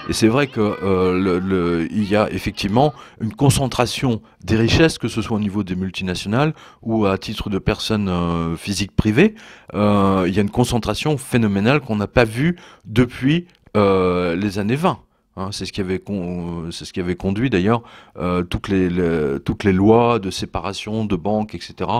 Et c'est vrai que il y a effectivement une concentration des richesses, que ce soit au niveau des multinationales ou à titre de personnes physiques privées. Il y a une concentration phénoménale qu'on n'a pas vue depuis les années 20. Hein, c'est ce qui avait conduit d'ailleurs toutes les lois de séparation de banques, etc.,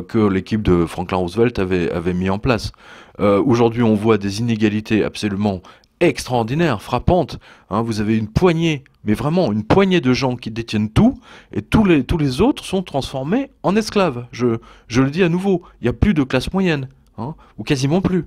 que l'équipe de Franklin Roosevelt avait mis en place. Aujourd'hui, on voit des inégalités absolument extraordinaires, frappantes. Hein, vous avez une poignée, mais vraiment une poignée de gens qui détiennent tout, et tous les autres sont transformés en esclaves. Je le dis à nouveau, il n'y a plus de classe moyenne, hein, ou quasiment plus.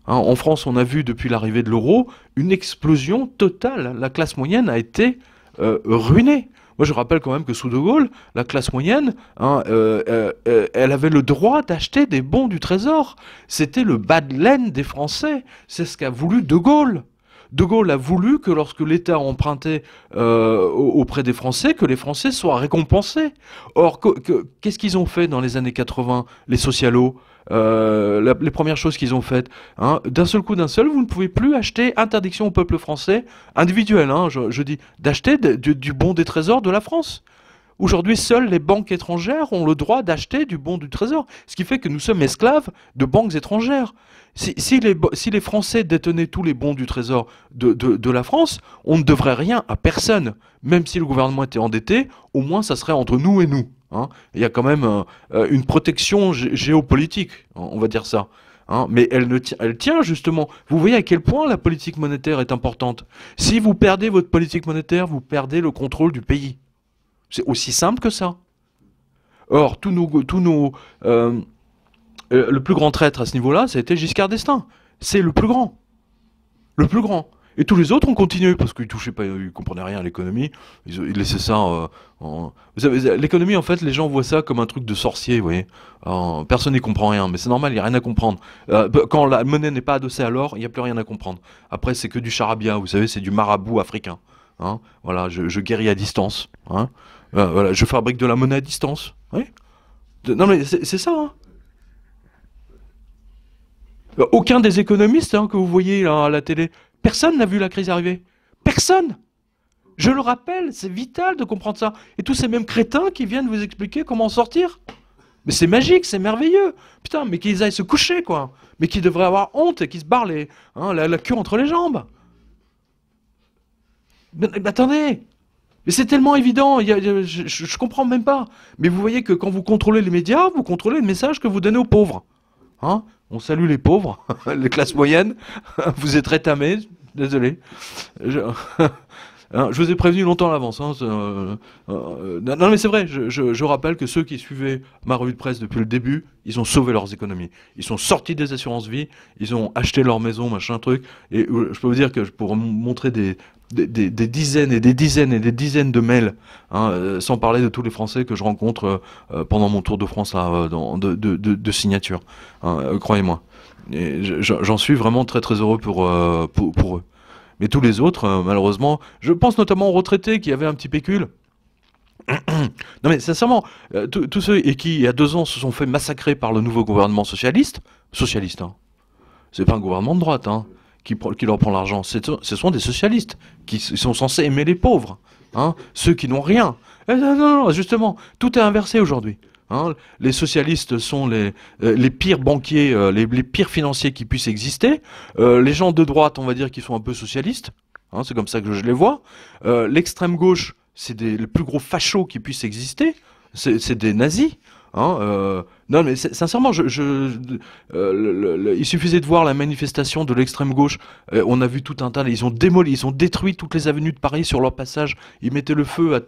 En France, on a vu depuis l'arrivée de l'euro une explosion totale. La classe moyenne a été ruinée. Moi, je rappelle quand même que sous De Gaulle, la classe moyenne, hein, elle avait le droit d'acheter des bons du Trésor. C'était le bas de laine des Français. C'est ce qu'a voulu De Gaulle. De Gaulle a voulu que lorsque l'État empruntait auprès des Français, que les Français soient récompensés. Or, qu'est-ce qu'ils ont fait dans les années 80, les socialos? Les premières choses qu'ils ont faites, hein, d'un seul coup, vous ne pouvez plus acheter, interdiction au peuple français, individuel, hein, je dis, d'acheter du bon des trésors de la France. Aujourd'hui, seules les banques étrangères ont le droit d'acheter du bon du trésor, ce qui fait que nous sommes esclaves de banques étrangères. Si les Français détenaient tous les bons du trésor de la France, on ne devrait rien à personne. Même si le gouvernement était endetté, au moins ça serait entre nous et nous. Hein. Il y a quand même une protection géopolitique, on va dire ça. Hein. Mais elle tient justement. Vous voyez à quel point la politique monétaire est importante. Si vous perdez votre politique monétaire, vous perdez le contrôle du pays. C'est aussi simple que ça. Or, le plus grand traître à ce niveau-là, ça a été Giscard d'Estaing. C'est le plus grand. Le plus grand. Et tous les autres ont continué parce qu'ils touchaient pas, ils comprenaient rien à l'économie. Ils laissaient ça. Vous savez, l'économie, en fait, les gens voient ça comme un truc de sorcier, vous voyez. Personne n'y comprend rien, mais c'est normal, il n'y a rien à comprendre. Quand la monnaie n'est pas adossée à l'or, il n'y a plus rien à comprendre. Après, c'est que du charabia, vous savez, c'est du marabout africain. Hein. Voilà, je guéris à distance. Hein. Voilà, je fabrique de la monnaie à distance. Oui. Non, mais c'est ça. Hein. Aucun des économistes que vous voyez là, à la télé, personne n'a vu la crise arriver. Personne. Je le rappelle, c'est vital de comprendre ça. Et tous ces mêmes crétins qui viennent vous expliquer comment en sortir. Mais c'est magique, c'est merveilleux. Putain, mais qu'ils aillent se coucher, quoi. Mais qu'ils devraient avoir honte et qu'ils se barrent la queue entre les jambes. Mais attendez. Mais c'est tellement évident, je comprends même pas. Mais vous voyez que quand vous contrôlez les médias, vous contrôlez le message que vous donnez aux pauvres. Hein? On salue les pauvres, les classes moyennes. Vous êtes rétamés, désolé. Je, je vous ai prévenu longtemps à l'avance. Hein, non, mais c'est vrai, je rappelle que ceux qui suivaient ma revue de presse depuis le début, ils ont sauvé leurs économies. Ils sont sortis des assurances vie, ils ont acheté leur maison, machin truc. Et je peux vous dire que je pourrais montrer des dizaines et des dizaines et des dizaines de mails, hein, sans parler de tous les Français que je rencontre pendant mon tour de France là, de signature. Hein, croyez-moi. Et j'en suis vraiment très très heureux pour eux. Mais tous les autres, malheureusement, je pense notamment aux retraités qui avaient un petit pécule. Non mais sincèrement, tous ceux et qui, il y a 2 ans, se sont fait massacrer par le nouveau gouvernement socialiste, hein. C'est pas un gouvernement de droite, hein, qui leur prend l'argent. Ce sont des socialistes qui sont censés aimer les pauvres, hein, ceux qui n'ont rien. Non, justement, tout est inversé aujourd'hui. Hein. Les socialistes sont les pires banquiers, les pires financiers qui puissent exister. Les gens de droite, on va dire, qui sont un peu socialistes. Hein, c'est comme ça que je les vois. L'extrême gauche, c'est les plus gros fachos qui puissent exister. C'est des nazis. Hein, non mais sincèrement, il suffisait de voir la manifestation de l'extrême gauche. On a vu tout un tas. Ils ont démoli, ils ont détruit toutes les avenues de Paris sur leur passage. Ils mettaient le feu à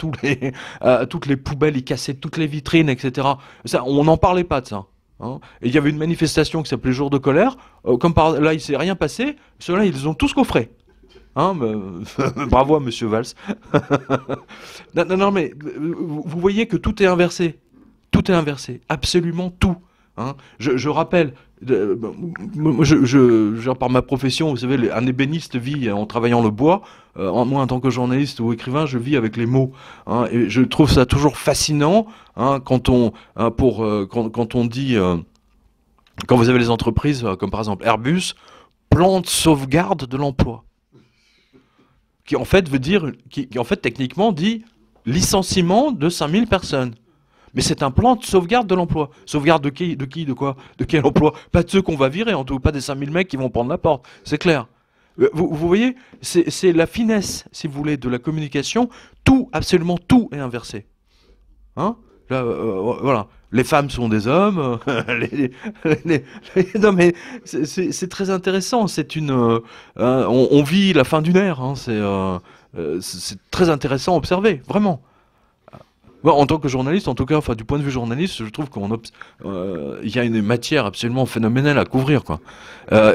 à toutes les poubelles, ils cassaient toutes les vitrines, etc. Ça, on n'en parlait pas de ça. Hein. Et il y avait une manifestation qui s'appelait Jour de colère. Comme par là, il s'est rien passé. Ceux-là, ils ont tous coffré. Hein, bravo à Monsieur Valls. non, mais vous voyez que tout est inversé. Tout est inversé, absolument tout. Hein. Je rappelle, par ma profession, vous savez, un ébéniste vit en travaillant le bois. Moi, en tant que journaliste ou écrivain, je vis avec les mots. Hein, et je trouve ça toujours fascinant hein, quand on dit, quand vous avez les entreprises, comme par exemple Airbus, plan de sauvegarde de l'emploi, qui en fait veut dire, qui en fait techniquement dit licenciement de 5000 personnes. Mais c'est un plan de sauvegarde de l'emploi. Sauvegarde de qui? De quoi? De quel emploi? Pas de ceux qu'on va virer, en tout cas pas des 5000 mecs qui vont prendre la porte. C'est clair. Vous voyez, c'est la finesse, si vous voulez, de la communication. Tout, absolument tout est inversé. Hein? Là, voilà. Les femmes sont des hommes. Non mais c'est très intéressant. C'est on vit la fin d'une ère. Hein. C'est très intéressant à observer, vraiment. Bon, en tant que journaliste, en tout cas, enfin, du point de vue journaliste, je trouve qu'il y a une matière absolument phénoménale à couvrir, quoi.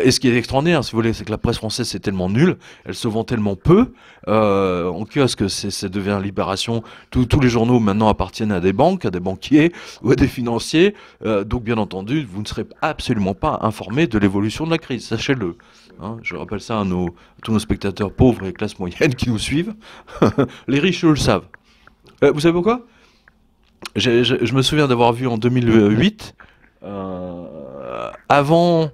Et ce qui est extraordinaire, si vous voulez, c'est que la presse française c'est tellement nul, elle se vend tellement peu. En kiosque, ça devient Libération. Tous les journaux maintenant appartiennent à des banques, à des banquiers ou à des financiers. Donc, bien entendu, vous ne serez absolument pas informé de l'évolution de la crise, sachez-le. Hein, je rappelle ça à tous nos spectateurs pauvres et classes moyennes qui nous suivent. Les riches, eux, le savent. Vous savez pourquoi? Je me souviens d'avoir vu en 2008, avant,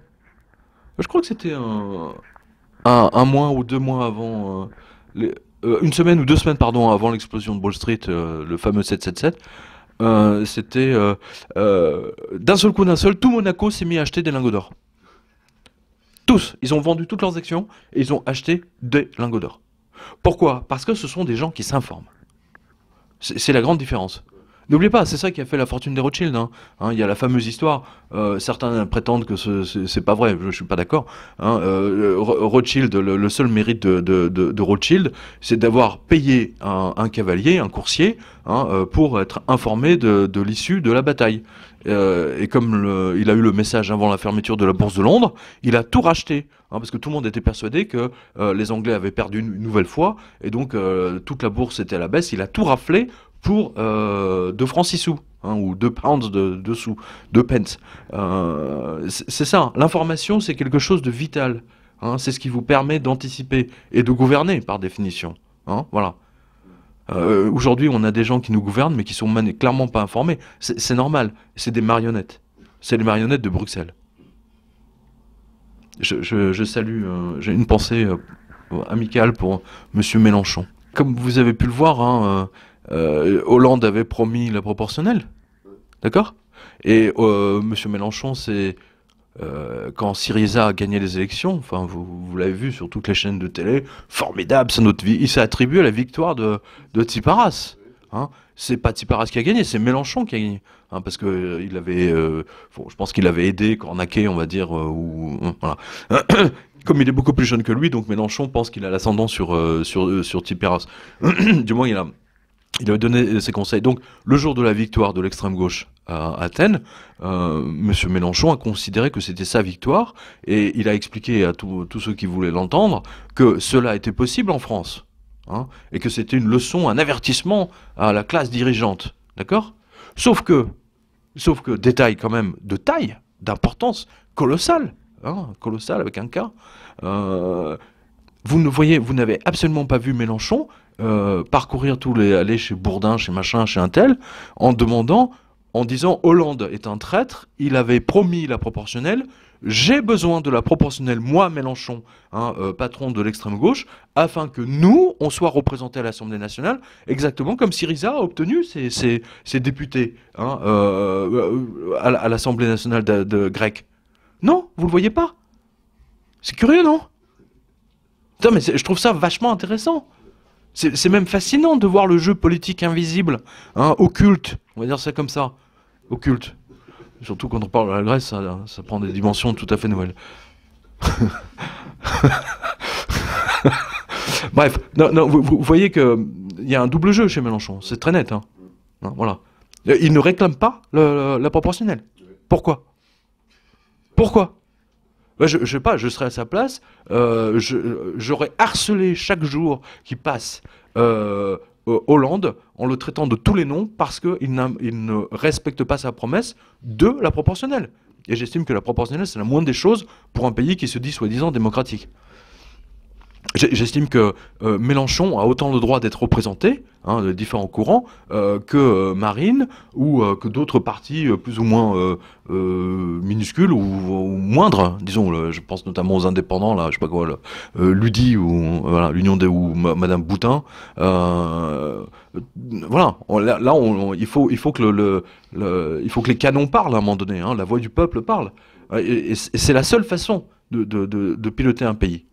je crois que c'était un mois ou 2 mois avant, une semaine ou 2 semaines, pardon, avant l'explosion de Wall Street, le fameux 777, c'était, d'un seul coup, tout Monaco s'est mis à acheter des lingots d'or. Tous, ils ont vendu toutes leurs actions et ils ont acheté des lingots d'or. Pourquoi? Parce que ce sont des gens qui s'informent. C'est la grande différence. N'oubliez pas, c'est ça qui a fait la fortune des Rothschild. Hein. Il y a la fameuse histoire, certains prétendent que c'est pas vrai, je suis pas d'accord. Hein. Rothschild, le seul mérite de Rothschild, c'est d'avoir payé un cavalier, un coursier, hein, pour être informé de l'issue de la bataille. Et comme il a eu le message avant la fermeture de la bourse de Londres, il a tout racheté. hein, parce que tout le monde était persuadé que les Anglais avaient perdu une nouvelle fois, et donc toute la bourse était à la baisse. Il a tout raflé pour 2 francs 6 sous, hein, ou 2 pounds de sous, 2 pence. C'est ça, l'information c'est quelque chose de vital, hein, c'est ce qui vous permet d'anticiper et de gouverner par définition, hein, voilà. Aujourd'hui, on a des gens qui nous gouvernent, mais qui sont clairement pas informés. C'est normal. C'est des marionnettes. C'est les marionnettes de Bruxelles. Je salue, j'ai une pensée amicale pour Monsieur Mélenchon. Comme vous avez pu le voir, hein, Hollande avait promis la proportionnelle, d'accord? Et Monsieur Mélenchon, c'est quand Syriza a gagné les élections, enfin vous l'avez vu sur toutes les chaînes de télé, formidable, c'est notre vie. Il s'est attribué à la victoire de Tsipras. Hein. C'est pas Tsipras qui a gagné, c'est Mélenchon qui a gagné. Hein, parce que il avait, bon, je pense qu'il avait aidé, cornaqué, on va dire, ou voilà. Comme il est beaucoup plus jeune que lui, donc Mélenchon pense qu'il a l'ascendant sur Tsipras. Du moins, il a donné ses conseils. Donc, le jour de la victoire de l'extrême gauche à Athènes, Monsieur Mélenchon a considéré que c'était sa victoire, et il a expliqué à tous ceux qui voulaient l'entendre que cela était possible en France, hein, et que c'était une leçon, un avertissement à la classe dirigeante, d'accord ? Sauf que, détail quand même de taille, d'importance colossale, hein, colossale avec un K, vous n'avez absolument pas vu Mélenchon parcourir aller chez Bourdin, chez machin, chez un tel, en disant Hollande est un traître, il avait promis la proportionnelle, j'ai besoin de la proportionnelle, moi Mélenchon, hein, patron de l'extrême gauche, afin que nous, on soit représentés à l'Assemblée nationale, exactement comme Syriza a obtenu ses députés, hein, à l'Assemblée nationale grecque. Non, vous le voyez pas. C'est curieux, non? Putain, mais je trouve ça vachement intéressant. C'est même fascinant de voir le jeu politique invisible, hein, occulte, on va dire ça comme ça, occulte. Surtout quand on parle de la Grèce, ça prend des dimensions tout à fait nouvelles. Bref, non, vous voyez qu'il y a un double jeu chez Mélenchon, c'est très net. Hein. Non, voilà. Il ne réclame pas la proportionnelle. Pourquoi? Je sais pas, je serais à sa place, j'aurais harcelé chaque jour qui passe Hollande en le traitant de tous les noms parce qu'il ne respecte pas sa promesse de la proportionnelle. Et j'estime que la proportionnelle, c'est la moindre des choses pour un pays qui se dit soi-disant démocratique. J'estime que Mélenchon a autant le droit d'être représenté, hein, de différents courants, que Marine ou que d'autres partis plus ou moins minuscules ou moindres, disons. Je pense notamment aux indépendants, là, je sais pas quoi, l'UDI ou voilà, l'Union des ou Madame Boutin. Voilà, là, il faut que il faut que les canons parlent à un moment donné, hein, la voix du peuple parle. Et c'est la seule façon de piloter un pays.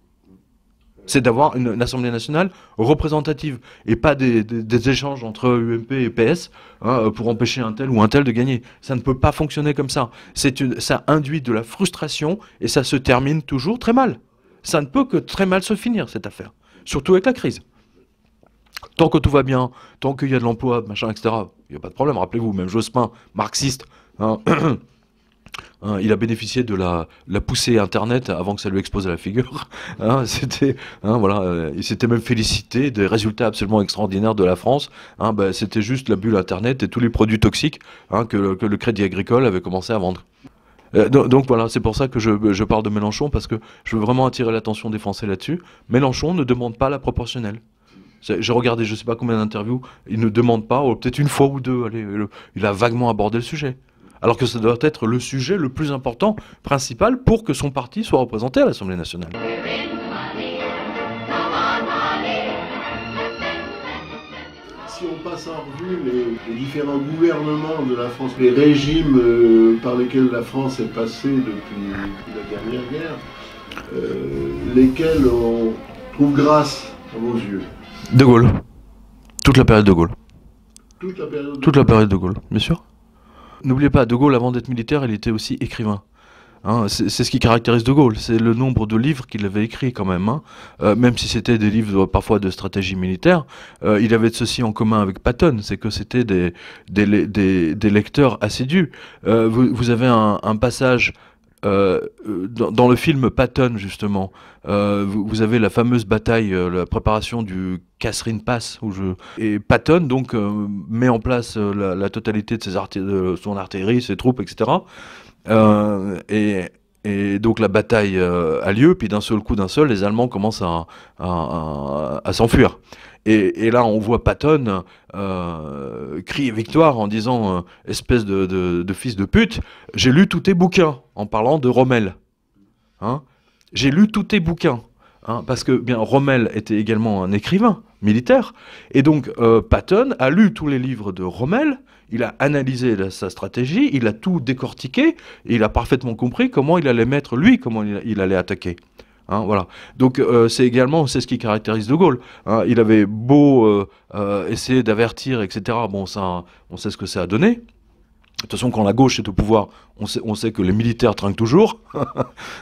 C'est d'avoir une Assemblée nationale représentative et pas des échanges entre UMP et PS, hein, pour empêcher un tel ou un tel de gagner. Ça ne peut pas fonctionner comme ça. Ça induit de la frustration et ça se termine toujours très mal. Ça ne peut que très mal se finir, cette affaire. Surtout avec la crise. Tant que tout va bien, tant qu'il y a de l'emploi, machin, etc., il n'y a pas de problème. Rappelez-vous, même Jospin, marxiste, hein, il a bénéficié de la poussée Internet avant que ça lui explose à la figure. Hein, voilà, il s'était même félicité des résultats absolument extraordinaires de la France. Hein, c'était juste la bulle Internet et tous les produits toxiques, hein, que le Crédit Agricole avait commencé à vendre. Donc voilà, c'est pour ça que je parle de Mélenchon, parce que je veux vraiment attirer l'attention des Français là-dessus. Mélenchon ne demande pas la proportionnelle. J'ai regardé je sais pas combien d'interviews, il ne demande pas, ou peut-être une fois ou deux, allez, il a vaguement abordé le sujet. Alors que ça doit être le sujet le plus important, principal, pour que son parti soit représenté à l'Assemblée nationale. Si on passe en revue les différents gouvernements de la France, les régimes par lesquels la France est passée depuis la dernière guerre, lesquels on trouve grâce à vos yeux? De Gaulle. Toute la période de Gaulle. Toute la période de Gaulle, bien sûr. N'oubliez pas, De Gaulle, avant d'être militaire, il était aussi écrivain. Hein, c'est ce qui caractérise De Gaulle, c'est le nombre de livres qu'il avait écrits quand même. Hein. Même si c'était des livres parfois de stratégie militaire, il avait ceci en commun avec Patton, c'est que c'était des lecteurs assidus. Vous avez un passage Dans le film Patton, justement, vous avez la fameuse bataille, la préparation du Catherine Pass, et Patton donc met en place la totalité de son artillerie, ses troupes, etc. Et donc la bataille a lieu, puis d'un seul coup, les Allemands commencent à s'enfuir. Et là, on voit Patton crier victoire en disant espèce de fils de pute, j'ai lu tous tes bouquins, en parlant de Rommel. Hein, j'ai lu tous tes bouquins. Hein, parce que bien Rommel était également un écrivain militaire, et donc Patton a lu tous les livres de Rommel, il a analysé sa stratégie, il a tout décortiqué, et il a parfaitement compris comment il allait mettre lui, comment il allait attaquer. Hein, voilà. Donc c'est ce qui caractérise De Gaulle. Hein, il avait beau essayer d'avertir, etc. Bon, ça, on sait ce que ça a donné. De toute façon, quand la gauche est au pouvoir, on sait que les militaires trinquent toujours.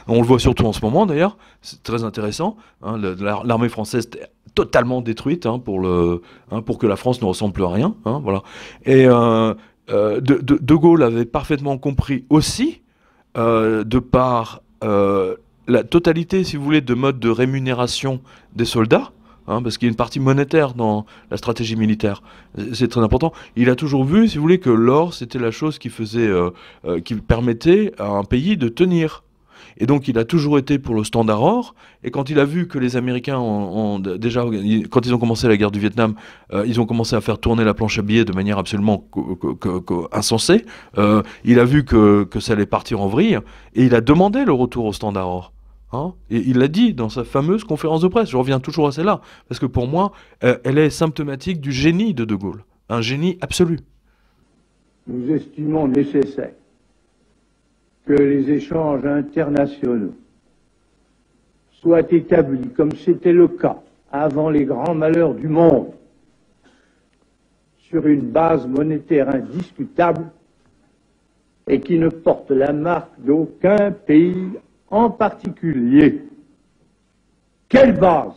On le voit surtout en ce moment, d'ailleurs. C'est très intéressant. Hein, l'armée française est totalement détruite pour que la France ne ressemble plus à rien. Hein, voilà. Et de Gaulle avait parfaitement compris aussi, de par la totalité, si vous voulez, de modes de rémunération des soldats, parce qu'il y a une partie monétaire dans la stratégie militaire. C'est très important. Il a toujours vu, si vous voulez, que l'or, c'était la chose qui permettait à un pays de tenir. Et donc, il a toujours été pour le standard or. Et quand il a vu que les Américains déjà, quand ils ont commencé la guerre du Vietnam, ils ont commencé à faire tourner la planche à billets de manière absolument insensée. Il a vu que ça allait partir en vrille. Et il a demandé le retour au standard or. Hein, et il l'a dit dans sa fameuse conférence de presse. Je reviens toujours à celle-là, parce que pour moi, elle est symptomatique du génie de Gaulle. Un génie absolu. Nous estimons nécessaire que les échanges internationaux soient établis, comme c'était le cas avant les grands malheurs du monde, sur une base monétaire indiscutable et qui ne porte la marque d'aucun pays en particulier. Quelle base?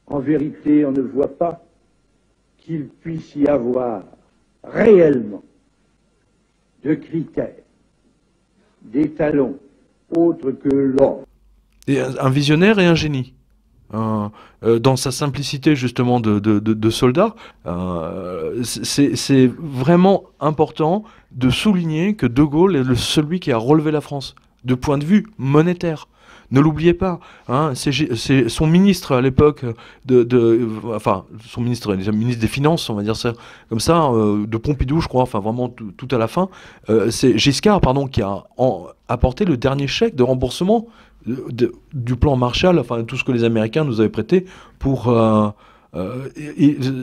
En vérité, on ne voit pas qu'il puisse y avoir réellement de critères, d'étalons autres que l'or. Et un visionnaire et un génie. Dans sa simplicité justement de soldat, c'est vraiment important de souligner que De Gaulle est celui qui a relevé la France, de point de vue monétaire. Ne l'oubliez pas, hein, c'est son ministre à l'époque, son ministre des Finances, on va dire ça comme ça, de Pompidou, je crois, enfin vraiment tout à la fin, c'est Giscard, pardon, qui a apporté le dernier chèque de remboursement du plan Marshall, enfin tout ce que les Américains nous avaient prêté pour...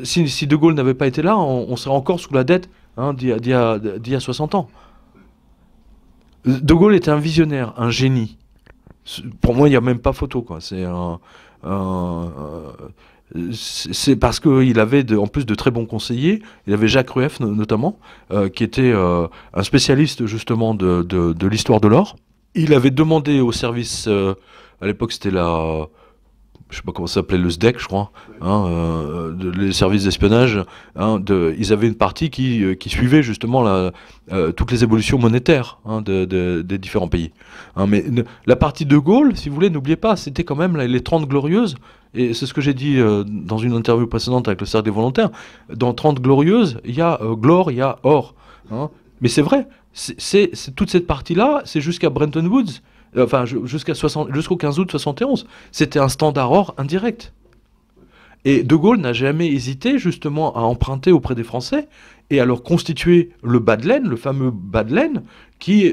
si De Gaulle n'avait pas été là, on serait encore sous la dette d'il y a 60 ans. De Gaulle était un visionnaire, un génie. Pour moi, il n'y a même pas photo, quoi. C'est parce qu'il avait en plus de très bons conseillers. Il avait Jacques Rueff notamment, qui était un spécialiste justement de l'histoire de l'or. Il avait demandé au service, à l'époque c'était je sais pas comment ça s'appelait, le SDEC, je crois, les services d'espionnage, ils avaient une partie qui suivait justement toutes les évolutions monétaires des différents pays. Mais la partie de Gaulle, si vous voulez, n'oubliez pas, c'était quand même les 30 Glorieuses, et c'est ce que j'ai dit dans une interview précédente avec le Cercle des Volontaires. Dans 30 Glorieuses, il y a Glore, il y a Or. Mais c'est vrai, c'est toute cette partie-là, c'est jusqu'à Bretton Woods. Enfin, jusqu'au 15 août 71, c'était un standard or indirect. Et De Gaulle n'a jamais hésité justement à emprunter auprès des Français et à leur constituer le bas de laine, le fameux bas de laine,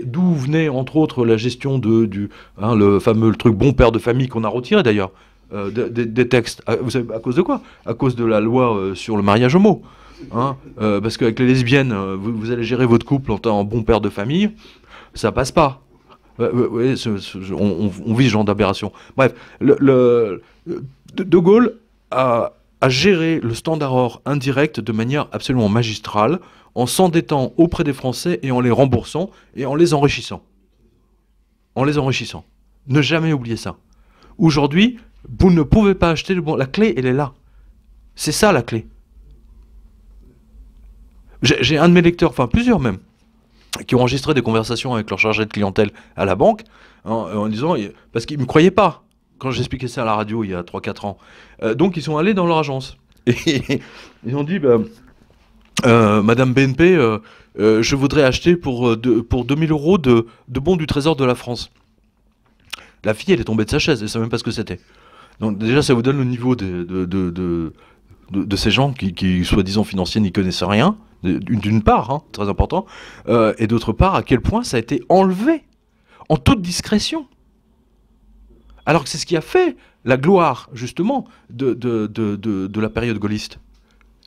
d'où venait entre autres la gestion le fameux truc bon père de famille qu'on a retiré d'ailleurs des textes. Vous savez à cause de quoi? À cause de la loi sur le mariage homo. Parce qu'avec les lesbiennes, vous allez gérer votre couple en bon père de famille, ça passe pas. Ouais, on vit ce genre d'aberration. Bref, De Gaulle a géré le standard or indirect de manière absolument magistrale, en s'endettant auprès des Français et en les remboursant et en les enrichissant. Ne jamais oublier ça. Aujourd'hui, vous ne pouvez pas acheter le bon. La clé, elle est là. C'est ça la clé. J'ai un de mes lecteurs, enfin plusieurs même, qui ont enregistré des conversations avec leur chargé de clientèle à la banque, hein, en disant, parce qu'ils ne me croyaient pas quand j'expliquais ça à la radio il y a 3-4 ans. Donc ils sont allés dans leur agence. Et ils ont dit, Madame BNP, je voudrais acheter pour 2000 euros de bons du Trésor de la France. La fille, elle est tombée de sa chaise, elle ne savait même pas ce que c'était. Donc déjà, ça vous donne le niveau de ces gens qui soi-disant financiers, n'y connaissent rien, d'une part, hein, très important, et d'autre part, à quel point ça a été enlevé, en toute discrétion. Alors que c'est ce qui a fait la gloire, justement, de la période gaulliste.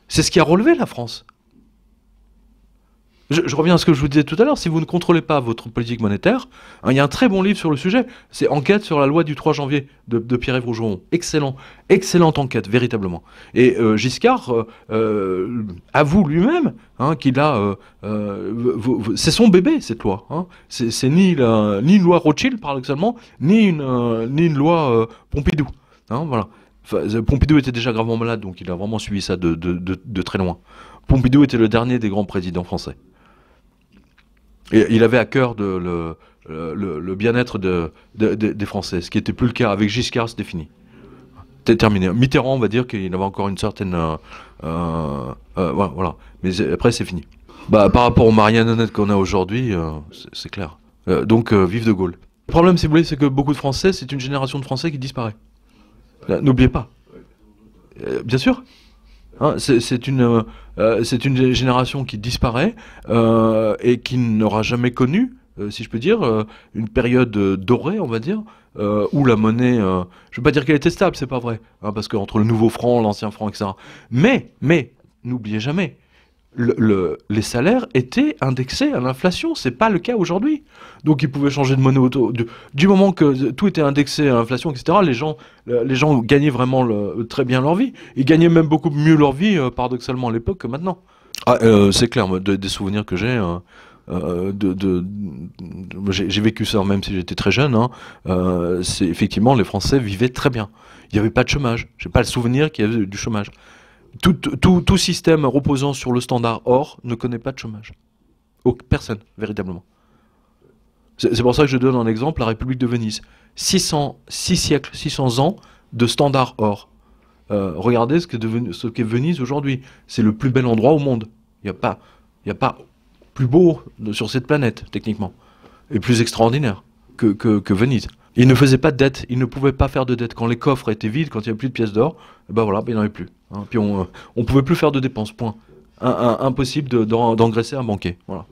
C'est ce qui a relevé la France. Je reviens à ce que je vous disais tout à l'heure, si vous ne contrôlez pas votre politique monétaire, hein, il y a un très bon livre sur le sujet, c'est Enquête sur la loi du 3 janvier de Pierre-Yves Rougeron. Excellent, excellente enquête, véritablement. Et Giscard avoue lui-même hein, qu'il a... c'est son bébé, cette loi. Hein. C'est ni une loi Rothschild, paradoxalement, ni une loi Pompidou. Hein, voilà. Enfin, Pompidou était déjà gravement malade, donc il a vraiment suivi ça de très loin. Pompidou était le dernier des grands présidents français. Et il avait à cœur le bien-être des Français, ce qui n'était plus le cas. Avec Giscard, c'était fini. C'était terminé. Mitterrand, on va dire qu'il avait encore une certaine... voilà. Mais après, c'est fini. Par rapport aux marionnettes qu'on a aujourd'hui, c'est clair. Donc, vive de Gaulle. Le problème, si vous voulez, c'est que beaucoup de Français, c'est une génération de Français qui disparaît. N'oubliez pas. Bien sûr. Hein, c'est une génération qui disparaît et qui n'aura jamais connu, si je peux dire, une période dorée, on va dire, où la monnaie, je ne veux pas dire qu'elle était stable, c'est pas vrai, hein, parce qu'entre le nouveau franc, l'ancien franc, etc. Mais n'oubliez jamais, les salaires étaient indexés à l'inflation, c'est pas le cas aujourd'hui. Donc ils pouvaient changer de monnaie du moment que tout était indexé à l'inflation, etc. Les gens gagnaient vraiment très bien leur vie. Ils gagnaient même beaucoup mieux leur vie, paradoxalement à l'époque que maintenant. C'est clair, des souvenirs que j'ai. J'ai vécu ça même si j'étais très jeune. Hein, c'est effectivement les Français vivaient très bien. Il n'y avait pas de chômage. J'ai pas le souvenir qu'il y avait du chômage. Tout système reposant sur le standard or ne connaît pas de chômage. Personne, véritablement. C'est pour ça que je donne un exemple, la République de Venise. 6 siècles, 600 ans de standard or. Regardez ce qu'est Venise aujourd'hui. C'est le plus bel endroit au monde. Il n'y a pas plus beau sur cette planète, techniquement. Et plus extraordinaire que Venise. Ils ne faisaient pas de dette, ils ne pouvaient pas faire de dette. Quand les coffres étaient vides, quand il n'y avait plus de pièces d'or, il n'y en avait plus. Hein. Puis on ne pouvait plus faire de dépenses, point. Impossible d'engraisser un banquier. Voilà.